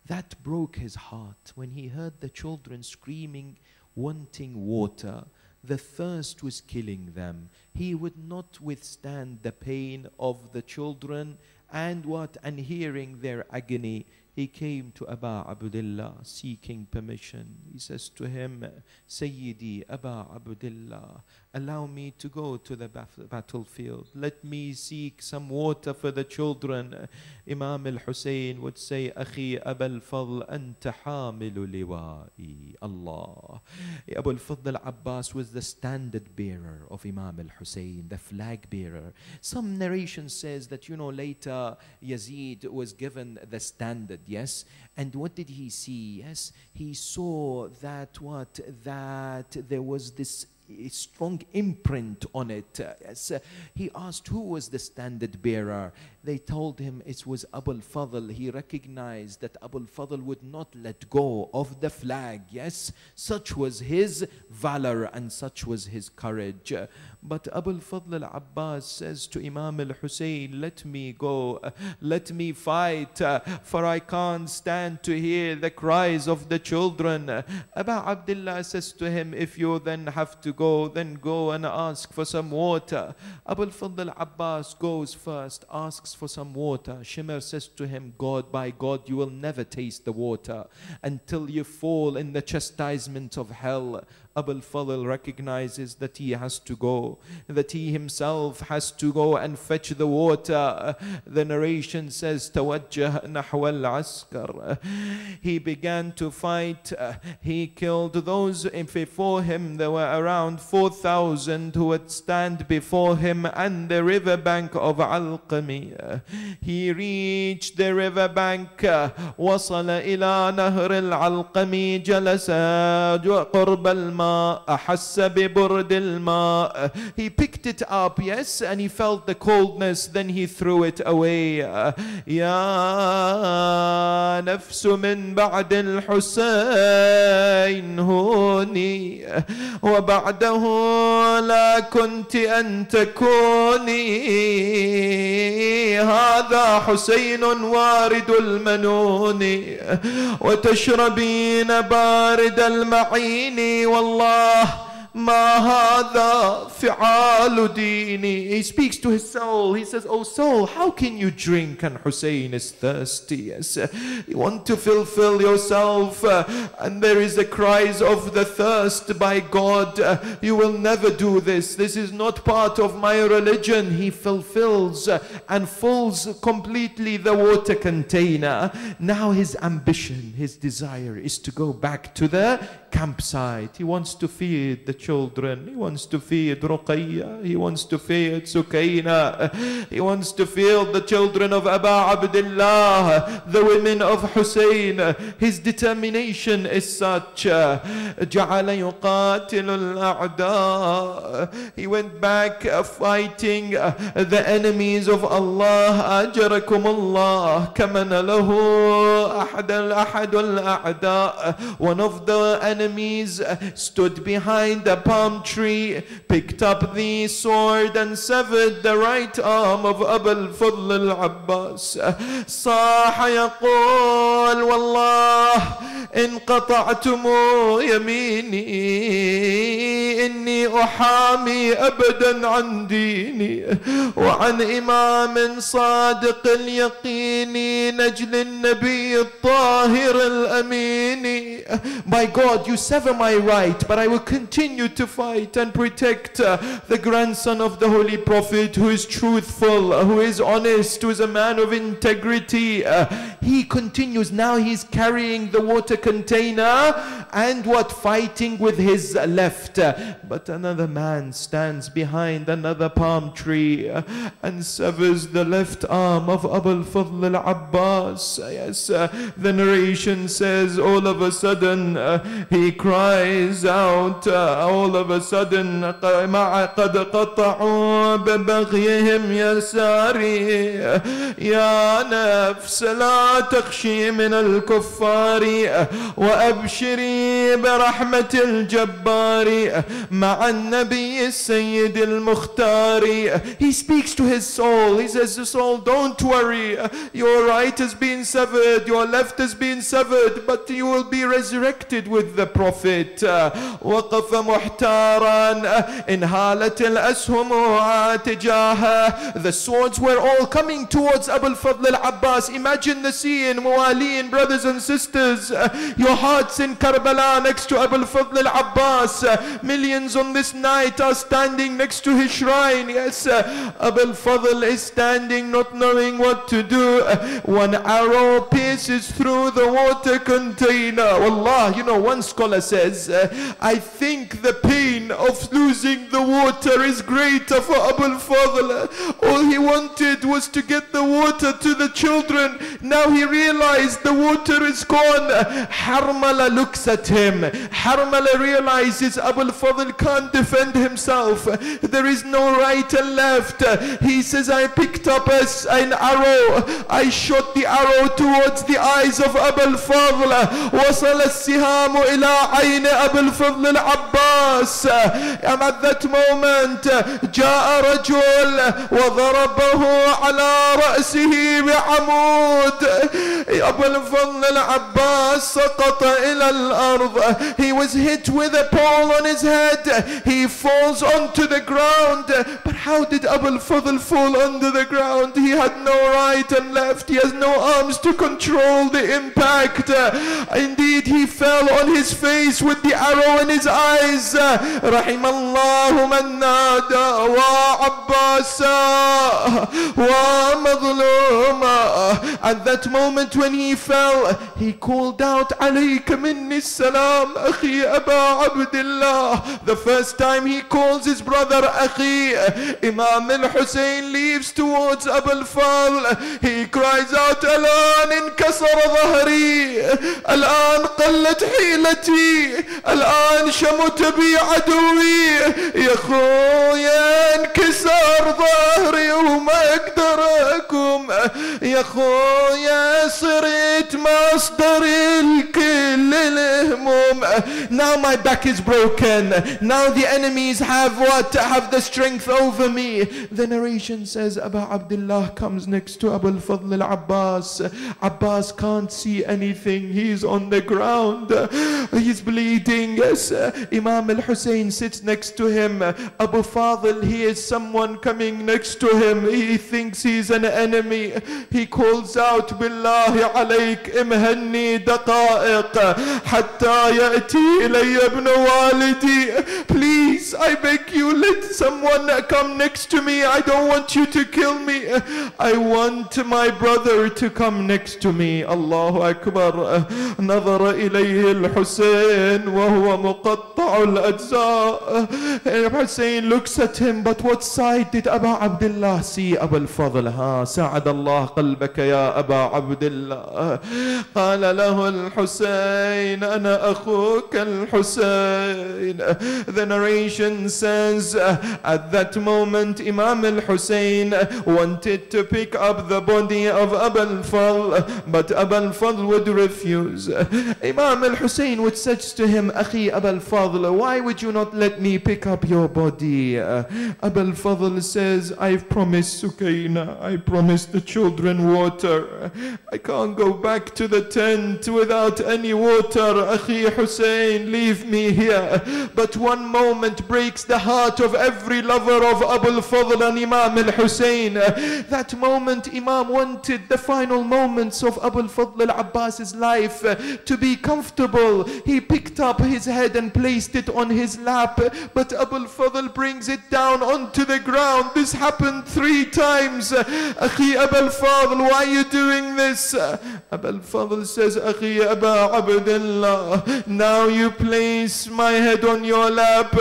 That broke his heart when he heard the children screaming, wanting water. The thirst was killing them. He would not withstand the pain of the children and what? And hearing their agony, he came to Aba Abdullah seeking permission. He says to him, Sayyidi Aba Abdullah, allow me to go to the battlefield. Let me seek some water for the children. Imam al-Hussein would say, Akhi Aba al-Fadl, anta hamilu liwa'i. Allah. Abu al-Fadl Abbas was the standard bearer of Imam al-Hussein, the flag bearer. Some narration says that, later Yazid was given the standard, yes? And what did he see? Yes, he saw that that there was this strong imprint on it. Yes. He asked who was the standard bearer. They told him it was Abu al-Fadl. He recognized that Abu al-Fadl would not let go of the flag. Yes, such was his valor and such was his courage. But Abu al-Fadl al-Abbas says to Imam al-Hussein, let me go, let me fight, for I can't stand to hear the cries of the children. Abu Abdullah says to him, if you then have to go, then go and ask for some water. Abu al-Fadl al-Abbas goes first, asks for some water. Shimr says to him, God, by God, you will never taste the water until you fall in the chastisement of hell. Abu al-Fadl recognizes that he has to go, that he himself has to go and fetch the water. The narration says, توجه نحو العسكر. He began to fight. He killed those before him. There were around 4,000 who would stand before him and the riverbank of Al-Qami. He reached the riverbank. وصل إلى نهر العلقمي جلس قرب الماء أحس ببرد الماء. He picked it up, yes, and he felt the coldness, then he threw it away. يا نفس من بعد الحسين هوني وبعده لا كنت أن تكوني. هذا حسين وارد المنون وتشربين بارد المعين والله ما هذا فعال ديني. He speaks to his soul. He says, oh soul, how can you drink and Hussein is thirsty? Yes, you want to fulfill yourself and there is the cries of the thirst. By God, you will never do this. This is not part of my religion. He fulfills and fills completely the water container. Now his ambition, his desire is to go back to the campsite. He wants to feed the children. He wants to feed Ruqayya. He wants to feed Sukaina. He wants to feed the children of Abu Abdullah, the women of Hussein. His determination is such. جعل يقاتل الأعداء. He went back fighting the enemies of Allah. أجركم الله كمن له أحد الأعداء. One of the enemies stood behind a palm tree, picked up the sword and severed the right arm of Abu al-Fadl al-Abbas. صاح يقول والله انقطعتم يميني إني أحامي أبدا عن ديني وعن إمام صادق اليقين نجل النبي الطاهر الأمين. My God, you sever my right, but I will continue to fight and protect the grandson of the Holy Prophet, who is truthful, who is honest, who is a man of integrity. He continues. Now he's carrying the water container and what? Fighting with his left. But another man stands behind another palm tree and severs the left arm of Abu al-Fadl al-Abbas. Yes, the narration says all of a sudden he cries out, all of a sudden, قد قطعوا ببغيهم يساري يا نفس لا تخشي من الكفار وأبشري برحمة الجبار مع النبي السيد المختار. He speaks to his soul. He says to soul, don't worry, your right has been severed, your left has been severed, but you will be resurrected with the Prophet. وقف محتارا إن هالت الأسهم تجاهه. The swords were all coming towards Abu al-Fadl al-Abbas. Imagine the scene, Muwaliin, brothers and sisters, your hearts in Karbala next to Abu al-Fadl al-Abbas. Millions on this night are standing next to his shrine. Yes, Abu al-Fadl is standing not knowing what to do. One arrow pierces through the water container. Wallah, you know, one scholar says, I think the pain of losing the water is greater for Abu al-Fadl. All he wanted was to get the water to the children. Now he realized the water is gone. Harmala looks at him. Harmala realizes Abu al-Fadl can't defend himself. There is no right and left. He says, I picked up an arrow. I shot the arrow towards the eyes of Abu al-Fadl. وصل السهام إلى عين أبي الفضل العباس. And at that moment جاء رجل وضربه على رأسه بعمود. أبو الفضل العباس سقط إلى الأرض. He was hit with a pole on his head. He falls onto the ground. But how did Abu al-Fadl fall under the ground? He had no right and left. He has no arms to control the impact. Indeed, he fell on his face with the arrow in his eyes. رحم الله من نادى وعباسا ومظلوما. At that moment when he fell, he called out, عليك مني السلام أخي أبا عبد الله. The first time he calls his brother أخي. Imam al-Hussein leaves towards Abu al-Fadl. He cries out, الآن انكسر ظهري, الآن قلت حيلتي, الآن شمت بي عدوي. يا خويا انكسر ظهري وما اقدر اقوم. يا خويا صرت مصدر الكل الهموم. Now my back is broken. Now the enemies have what? Have the strength over me. The narration says Abu Abdullah comes next to Abu al-Fadl al-Abbas. Abbas can't see anything. He's on the ground. He's bleeding. Yes. Imam al-Hussein sits next to him. Abu Fadl hears someone coming next to him. He thinks he's an enemy. He calls out, Billahi alayk imhanni daqa'iq hatta ya'ti ilayya ibn walidi. Please, I beg you, let someone come next to me. I don't want you to kill me. I want my brother to come next to me. Allahu Akbar. نظر إليه الحسين وهو مقطع الأجزاء. Hussein looks at him, but what side did Abu Abdullah see? Abu al-Fadl. ساعد الله قلبك يا أبا عبد الله. قال له الحسين أنا أخوك الحسين. The narration says at that moment Imam al-Hussein wanted to pick up the body of Abu al-Fadl, but Abu al-Fadl would refuse. Imam al-Hussein would say to him, Akhi Aba al-Fadl, why would you not let me pick up your body? Aba al-Fadl says, I've promised Sukaina, I promised the children water. I can't go back to the tent without any water. Akhi Hussein, leave me here. But one moment breaks the heart of every lover of Abu al-Fadl and Imam al-Hussein. That moment, Imam wanted the final moments of Abu al-Fadl al-Abbas's life to be comfortable. He picked up his head and placed it on his lap, but Abu al-Fadl brings it down onto the ground. This happened 3 times. Akhi Abu al-Fadl, why are you doing this? Abu al-Fadl says, Akhi Aba Abdullah, now you place my head on your lap,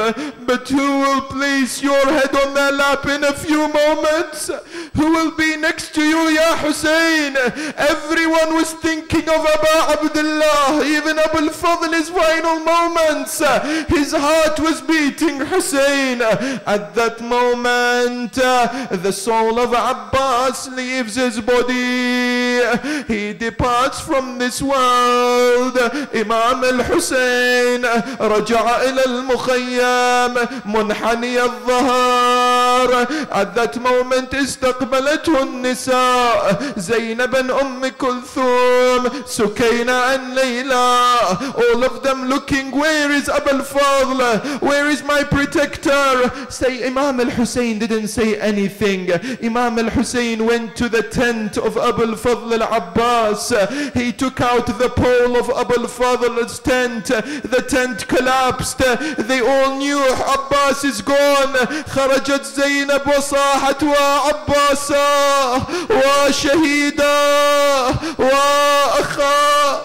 but who will place your head on their lap in a few moments? Who will be next to you, Ya Hussein? Everyone was thinking of Aba Abdullah, even Abu al-Fadl, his final moments. His heart was beating, Hussein. At that moment, the soul of Abbas leaves his body. He departs from this world. Imam al-Hussein رجع إلى المخيم منحني الظهر. At that moment استقبلته النساء زينب أم كلثوم سكينة and Layla. All of them looking, where is Abu al-Fadl? Where is my protector? Say, Imam al-Hussein didn't say anything. Imam al-Hussein went to the tent of Abu al-Fadl al-Abbas. He took out the pole of Abu al-Fadl's tent. The tent collapsed. They all knew Abbas is gone. خرجت زينب وصاحت وعباسا وشهيدا وأخا.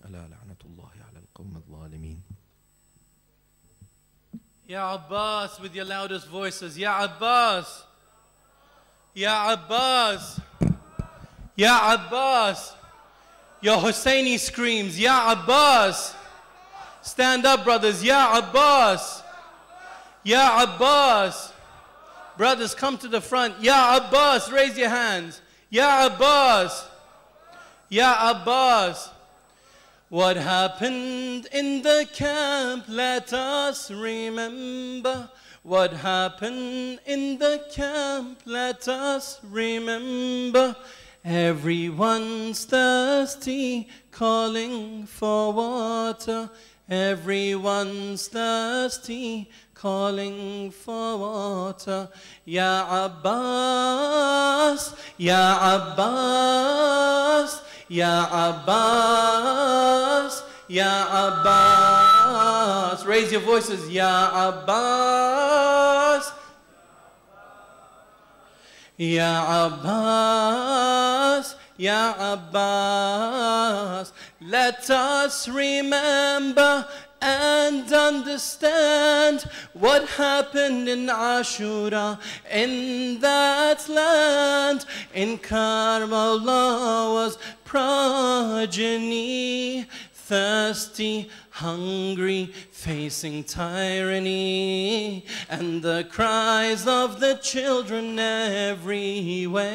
ألا لعنة الله على القوم الظالمين. Ya Abbas, with your loudest voices. Ya Abbas. Ya Abbas. Ya Abbas. Your Husseini screams. Ya Abbas. Stand up, brothers. Ya Abbas. Ya Abbas. Brothers, come to the front. Ya Abbas, raise your hands. Ya Abbas. Ya Abbas. What happened in the camp, let us remember. What happened in the camp, let us remember. Everyone's thirsty, calling for water. Everyone's thirsty, calling for water. Ya Abbas, Ya Abbas, Ya Abbas, Ya Abbas. Raise your voices. Ya Abbas, Ya Abbas, Ya Abbas. Let us remember and understand what happened in Ashura, in that land. In Karbala was progeny, thirsty, hungry, facing tyranny, and the cries of the children everywhere,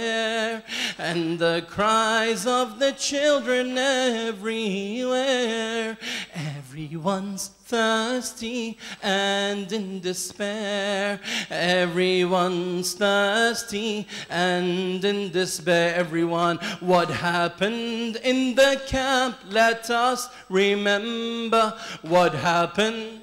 and the cries of the children everywhere. Everyone's thirsty and in despair. Everyone's thirsty and in despair. Everyone, what happened in the camp? Let us remember what happened.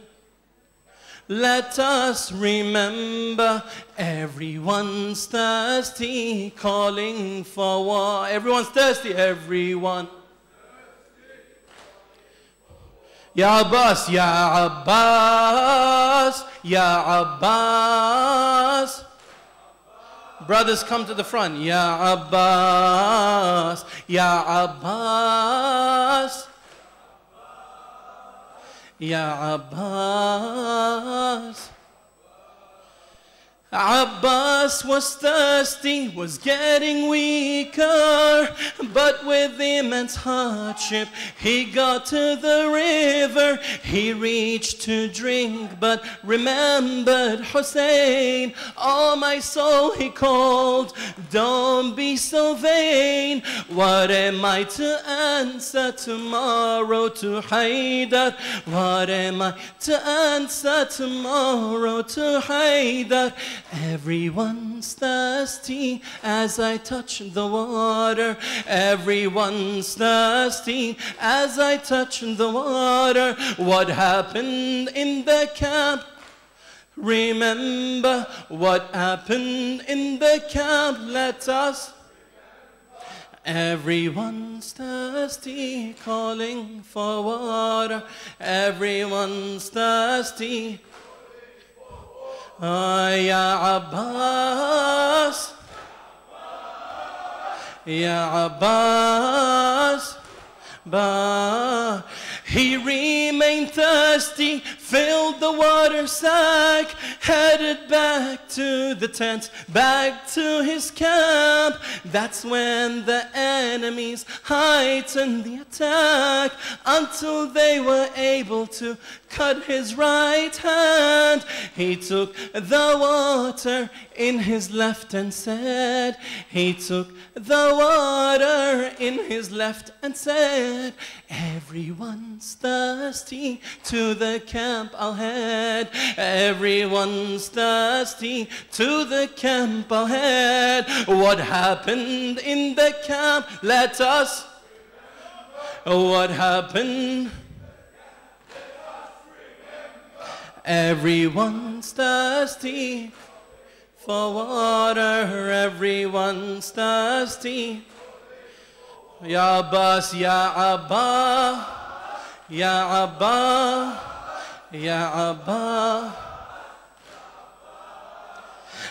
Let us remember. Everyone's thirsty, calling for war. Everyone's thirsty, everyone. Ya Abbas, Ya Abbas, Ya Abbas. Brothers, come to the front. Ya Abbas, Ya Abbas, Ya Abbas. Abbas was thirsty, was getting weaker, but with immense hardship he got to the river. He reached to drink, but remembered Hussein. Oh my soul, he called, don't be so vain. What am I to answer tomorrow to Haydar? What am I to answer tomorrow to Haydar? Everyone's thirsty as I touch the water. Everyone's thirsty as I touch the water. What happened in the camp? Remember what happened in the camp. Let us. Everyone's thirsty, calling for water. Everyone's thirsty. Ya Abbas, Ya Abbas, he remained thirsty, filled the water sack, headed back to the tent, back to his camp. That's when the enemies heightened the attack until they were able to cut his right hand. He took the water in his left and said, he took the water in his left and said, everyone's thirsty, to the camp I'll head. Everyone's thirsty, to the camp I'll head. What happened in the camp? Let us. What happened? Everyone's thirsty for water. Everyone's thirsty. Ya Abbas, Ya Abbas, Ya Abbas, Ya Abbas.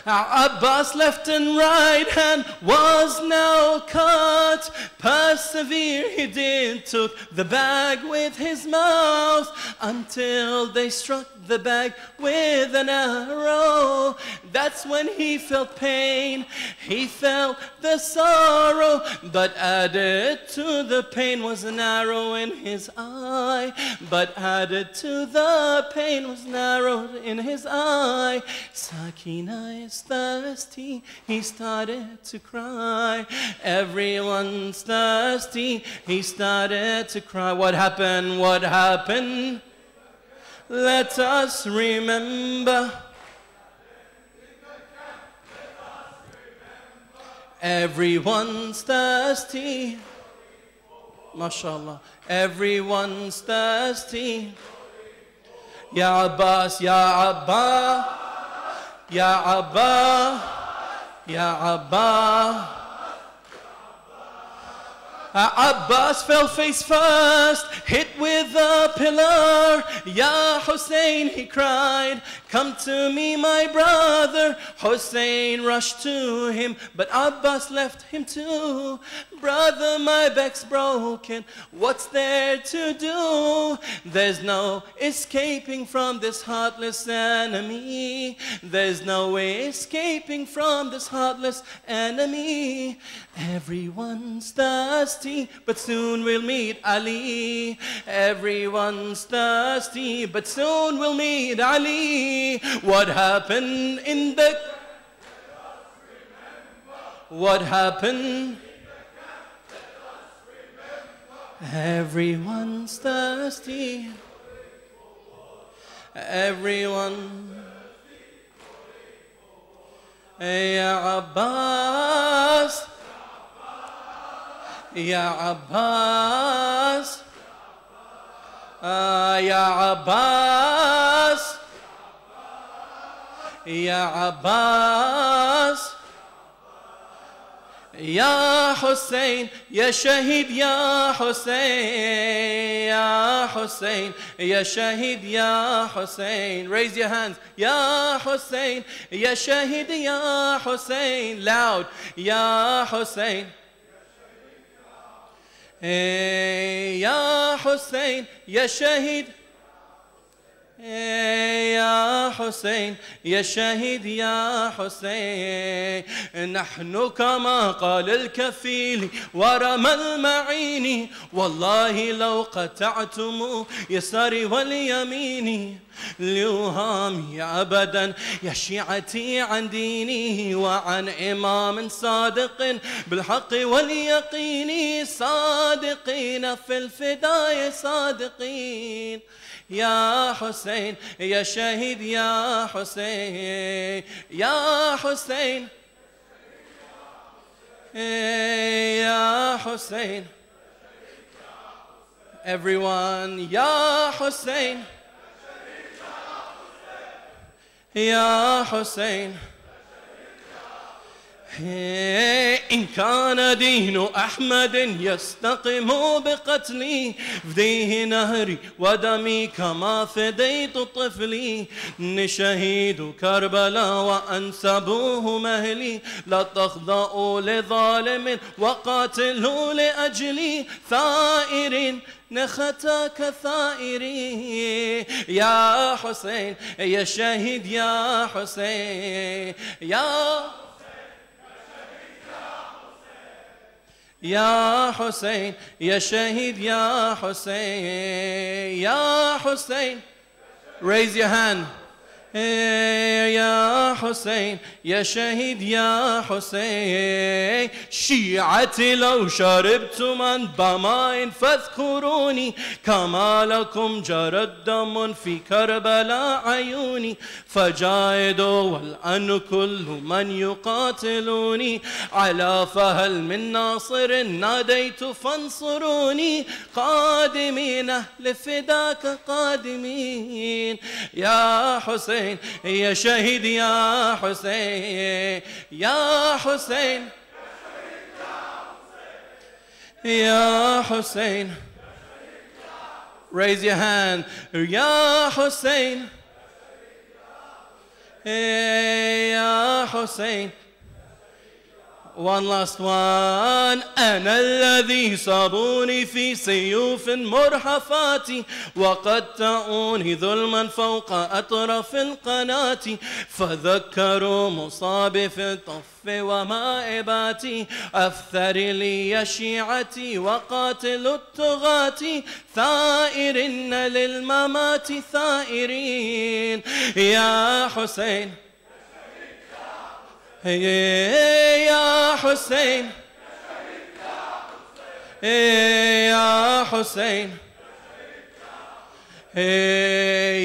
Abbas' left and right hand was now cut. Persevere he did, took the bag with his mouth until they struck the bag with an arrow. That's when he felt pain, he felt the sorrow, but added to the pain was an arrow in his eye. But added to the pain was an arrow in his eye. Sakina is thirsty, he started to cry. Everyone's thirsty, he started to cry. What happened? What happened? Let us remember. Everyone's thirsty. MashaAllah. Everyone's thirsty. Ya Abbas, Ya Abbas, Ya Abbas, Ya Abbas. Abbas fell face first, hit with a pillar. Ya Hussein, he cried, come to me, my brother. Hussein rushed to him, but Abbas left him too. Brother, my back's broken, what's there to do? There's no escaping from this heartless enemy. There's no escaping from this heartless enemy. Everyone's thirsty, but soon we'll meet Ali. Everyone's thirsty, but soon we'll meet Ali. What happened in the... What happened? Everyone's thirsty. Everyone. Ya Abbas, Ya Abbas, Ya Abbas, Ya Abbas, Ya Hussein, Ya Shahid, Ya Hussein, Ya Hussein, Ya Shahid, Ya Hussein. Raise your hands. Ya Hussein, Ya Shahid, Ya Hussein. Loud. Ya Hussein. Ya Hussein, Ya Shahid. يا حسين يا شهيد يا حسين، نحن كما قال الكفيل ورمى المعين، والله لو قطعتم يساري واليمين ليهامي أبدا يا شيعتي عن ديني وعن إمام صادق بالحق واليقين، صادقين في الفداء صادقين. يا حسين يا شهيد يا حسين، يا حسين يا حسين. Everyone, يا حسين يا حسين. إن كان دين أحمد يستقيم بقتلي، فديه نهري ودمي كما فديت طفلي. شهيد كربلاء وأنسبوه مهلي، لا تخضعوا لظالم وقاتلوا لأجلي. ثائر نختاك ثائري، يا حسين يا شهيد يا حسين، يا حسين يا شهيد يا حسين، يا حسين. Raise your hand. يا حسين يا شهيد يا حسين. شيعتي لو شربت من بماء فاذكروني، كما لكم جرى الدم في كربلاء عيوني. فجاهدوا والآن كل من يقاتلوني، على فهل من ناصر ناديت فانصروني. قادمين لفداك قادمين، يا حسين يا شهيد يا حسين، يا حسين يا حسين. Raise your hand. يا حسين يا حسين. One last one. أنا الذي صابوني في سيوف مرحفات، وقطعوني ظلما فوق أطراف القناة. فذكروا مصابي في الطف ومائباتي، أفثر لي يا شيعتي وقاتل الطغاة. ثائرين للممات ثائرين، يا حسين يا حسين يا حسين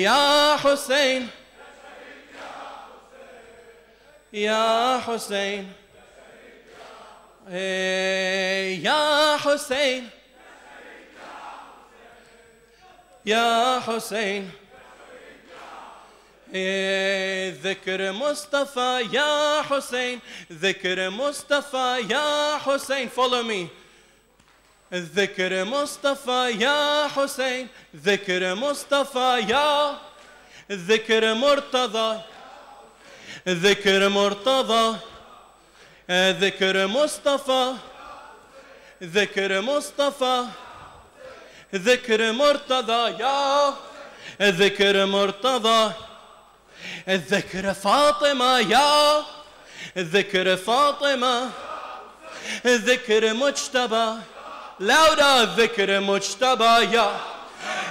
يا حسين يا حسين يا حسين يا حسين. ذكر مصطفى يا حسين، ذكر مصطفى يا حسين. Follow me. ذكر مصطفى يا حسين، ذكر مصطفى يا، ذكر مرتضى، ذكر مرتضى، ذكر مصطفى، ذكر مصطفى، ذكر مرتضى يا، ذكر مرتضى. ذكر فاطمة يا، ذكر فاطمة، ذكر مجتبى. louder. ذكر مجتبى يا،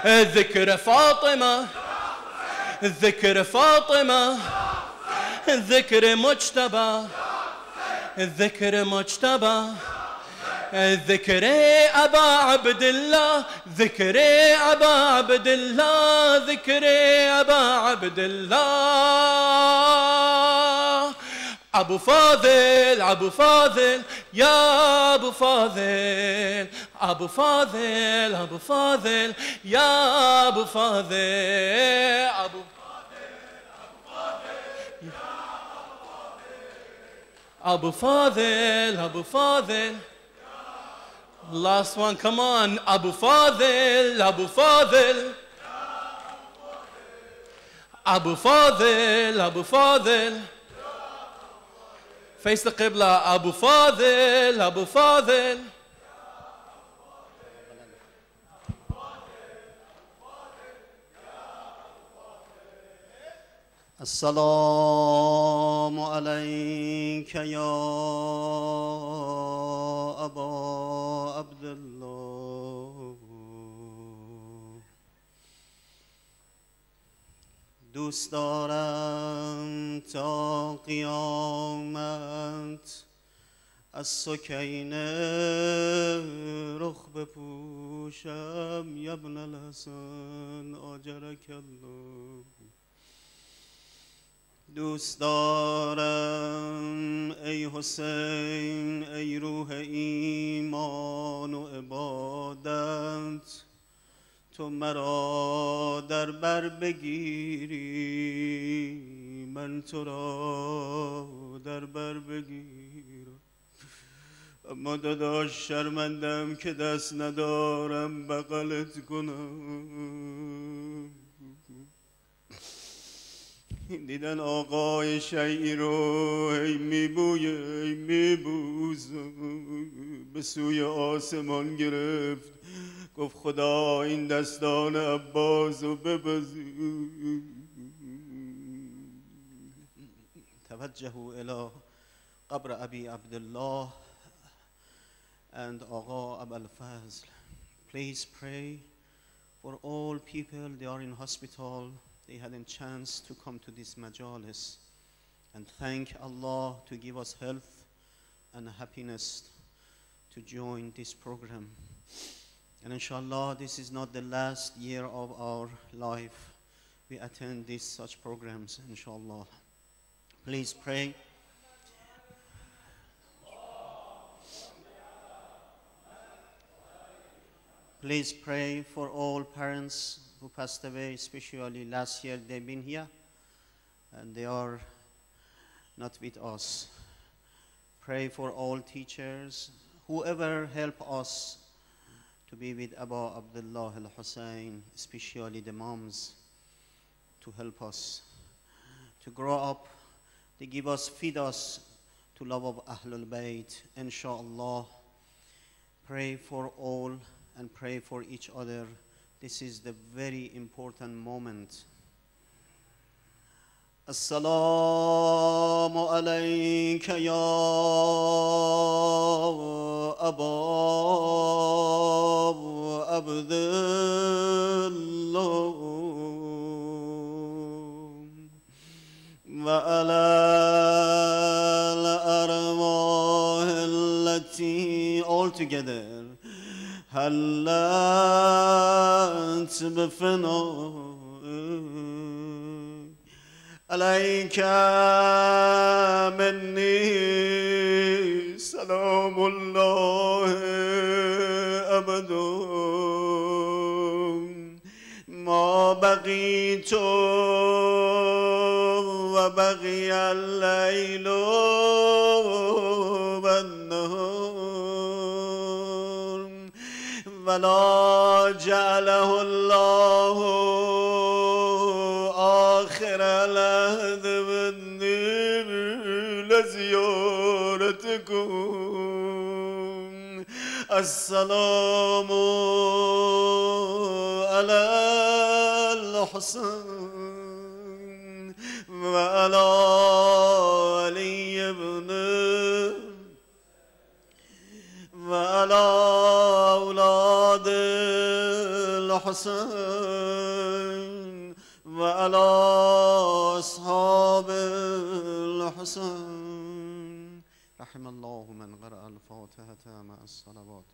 ذكر فاطمة، ذكر فاطمة، ذكر مجتبى، ذكر مجتبى. ذكري أبا عبد الله، ذكري أبا عبد الله، ذكري أبا عبد الله. أبو فاضل، أبو فاضل يا أبو فاضل، أبو فاضل، أبو فاضل يا أبو فاضل، أبو أبو فاضل، أبو فاضل. Last one, come on. Abu Fadil, Abu Fadil. Abu Fadil, Abu Fadil. Face the Qibla. Abu Fadil, Abu Fadil. السلام عليك يا أبا عبد الله. دوست دارم تا قیامت از سکینه رخ بپوشم یبن الحسن آجرک الله. دوست دارم ای حسین ای روح ایمان و عبادت تو مرا در بر بگیری من تو را در بر بگیرم. اما داداش شرمندم که دست ندارم بغلت کنم. دیدن آقای شیعی رو هی میبویه هی میبوزه به سوی آسمان گرفت گفت خدا این دستان عباس رو ببزی. توجهوا الى قبر ابی عبدالله and Agha Abul Fazl. Please pray for all people. They are in hospital. They hadn't chance to come to this majalis. And thank Allah to give us health and happiness to join this program. And inshallah, this is not the last year of our life. We attend these such programs, inshallah. Please pray. Please pray for all parents who passed away, especially last year. They've been here and they are not with us. Pray for all teachers, whoever help us to be with Abu Abdullah al-Hussein, especially the moms, to help us to grow up. They give us, feed us to love of Ahlul Bayt, inshallah. Pray for all and pray for each other. This is the very important moment. Assalamu alayka ya Aba Abdullah wa ala al-arwah allati, all together, هلت بفناء عليك مني سلام الله أبدا ما بقيت وبقي الليل ولا جعله الله آخر العهد مني لزيارتكم. السلام على الحسين وعلى علي بن وعلى أولاد الحسين وعلى أصحاب الحسين. رحم الله من قرأ الفاتحة مع الصلوات.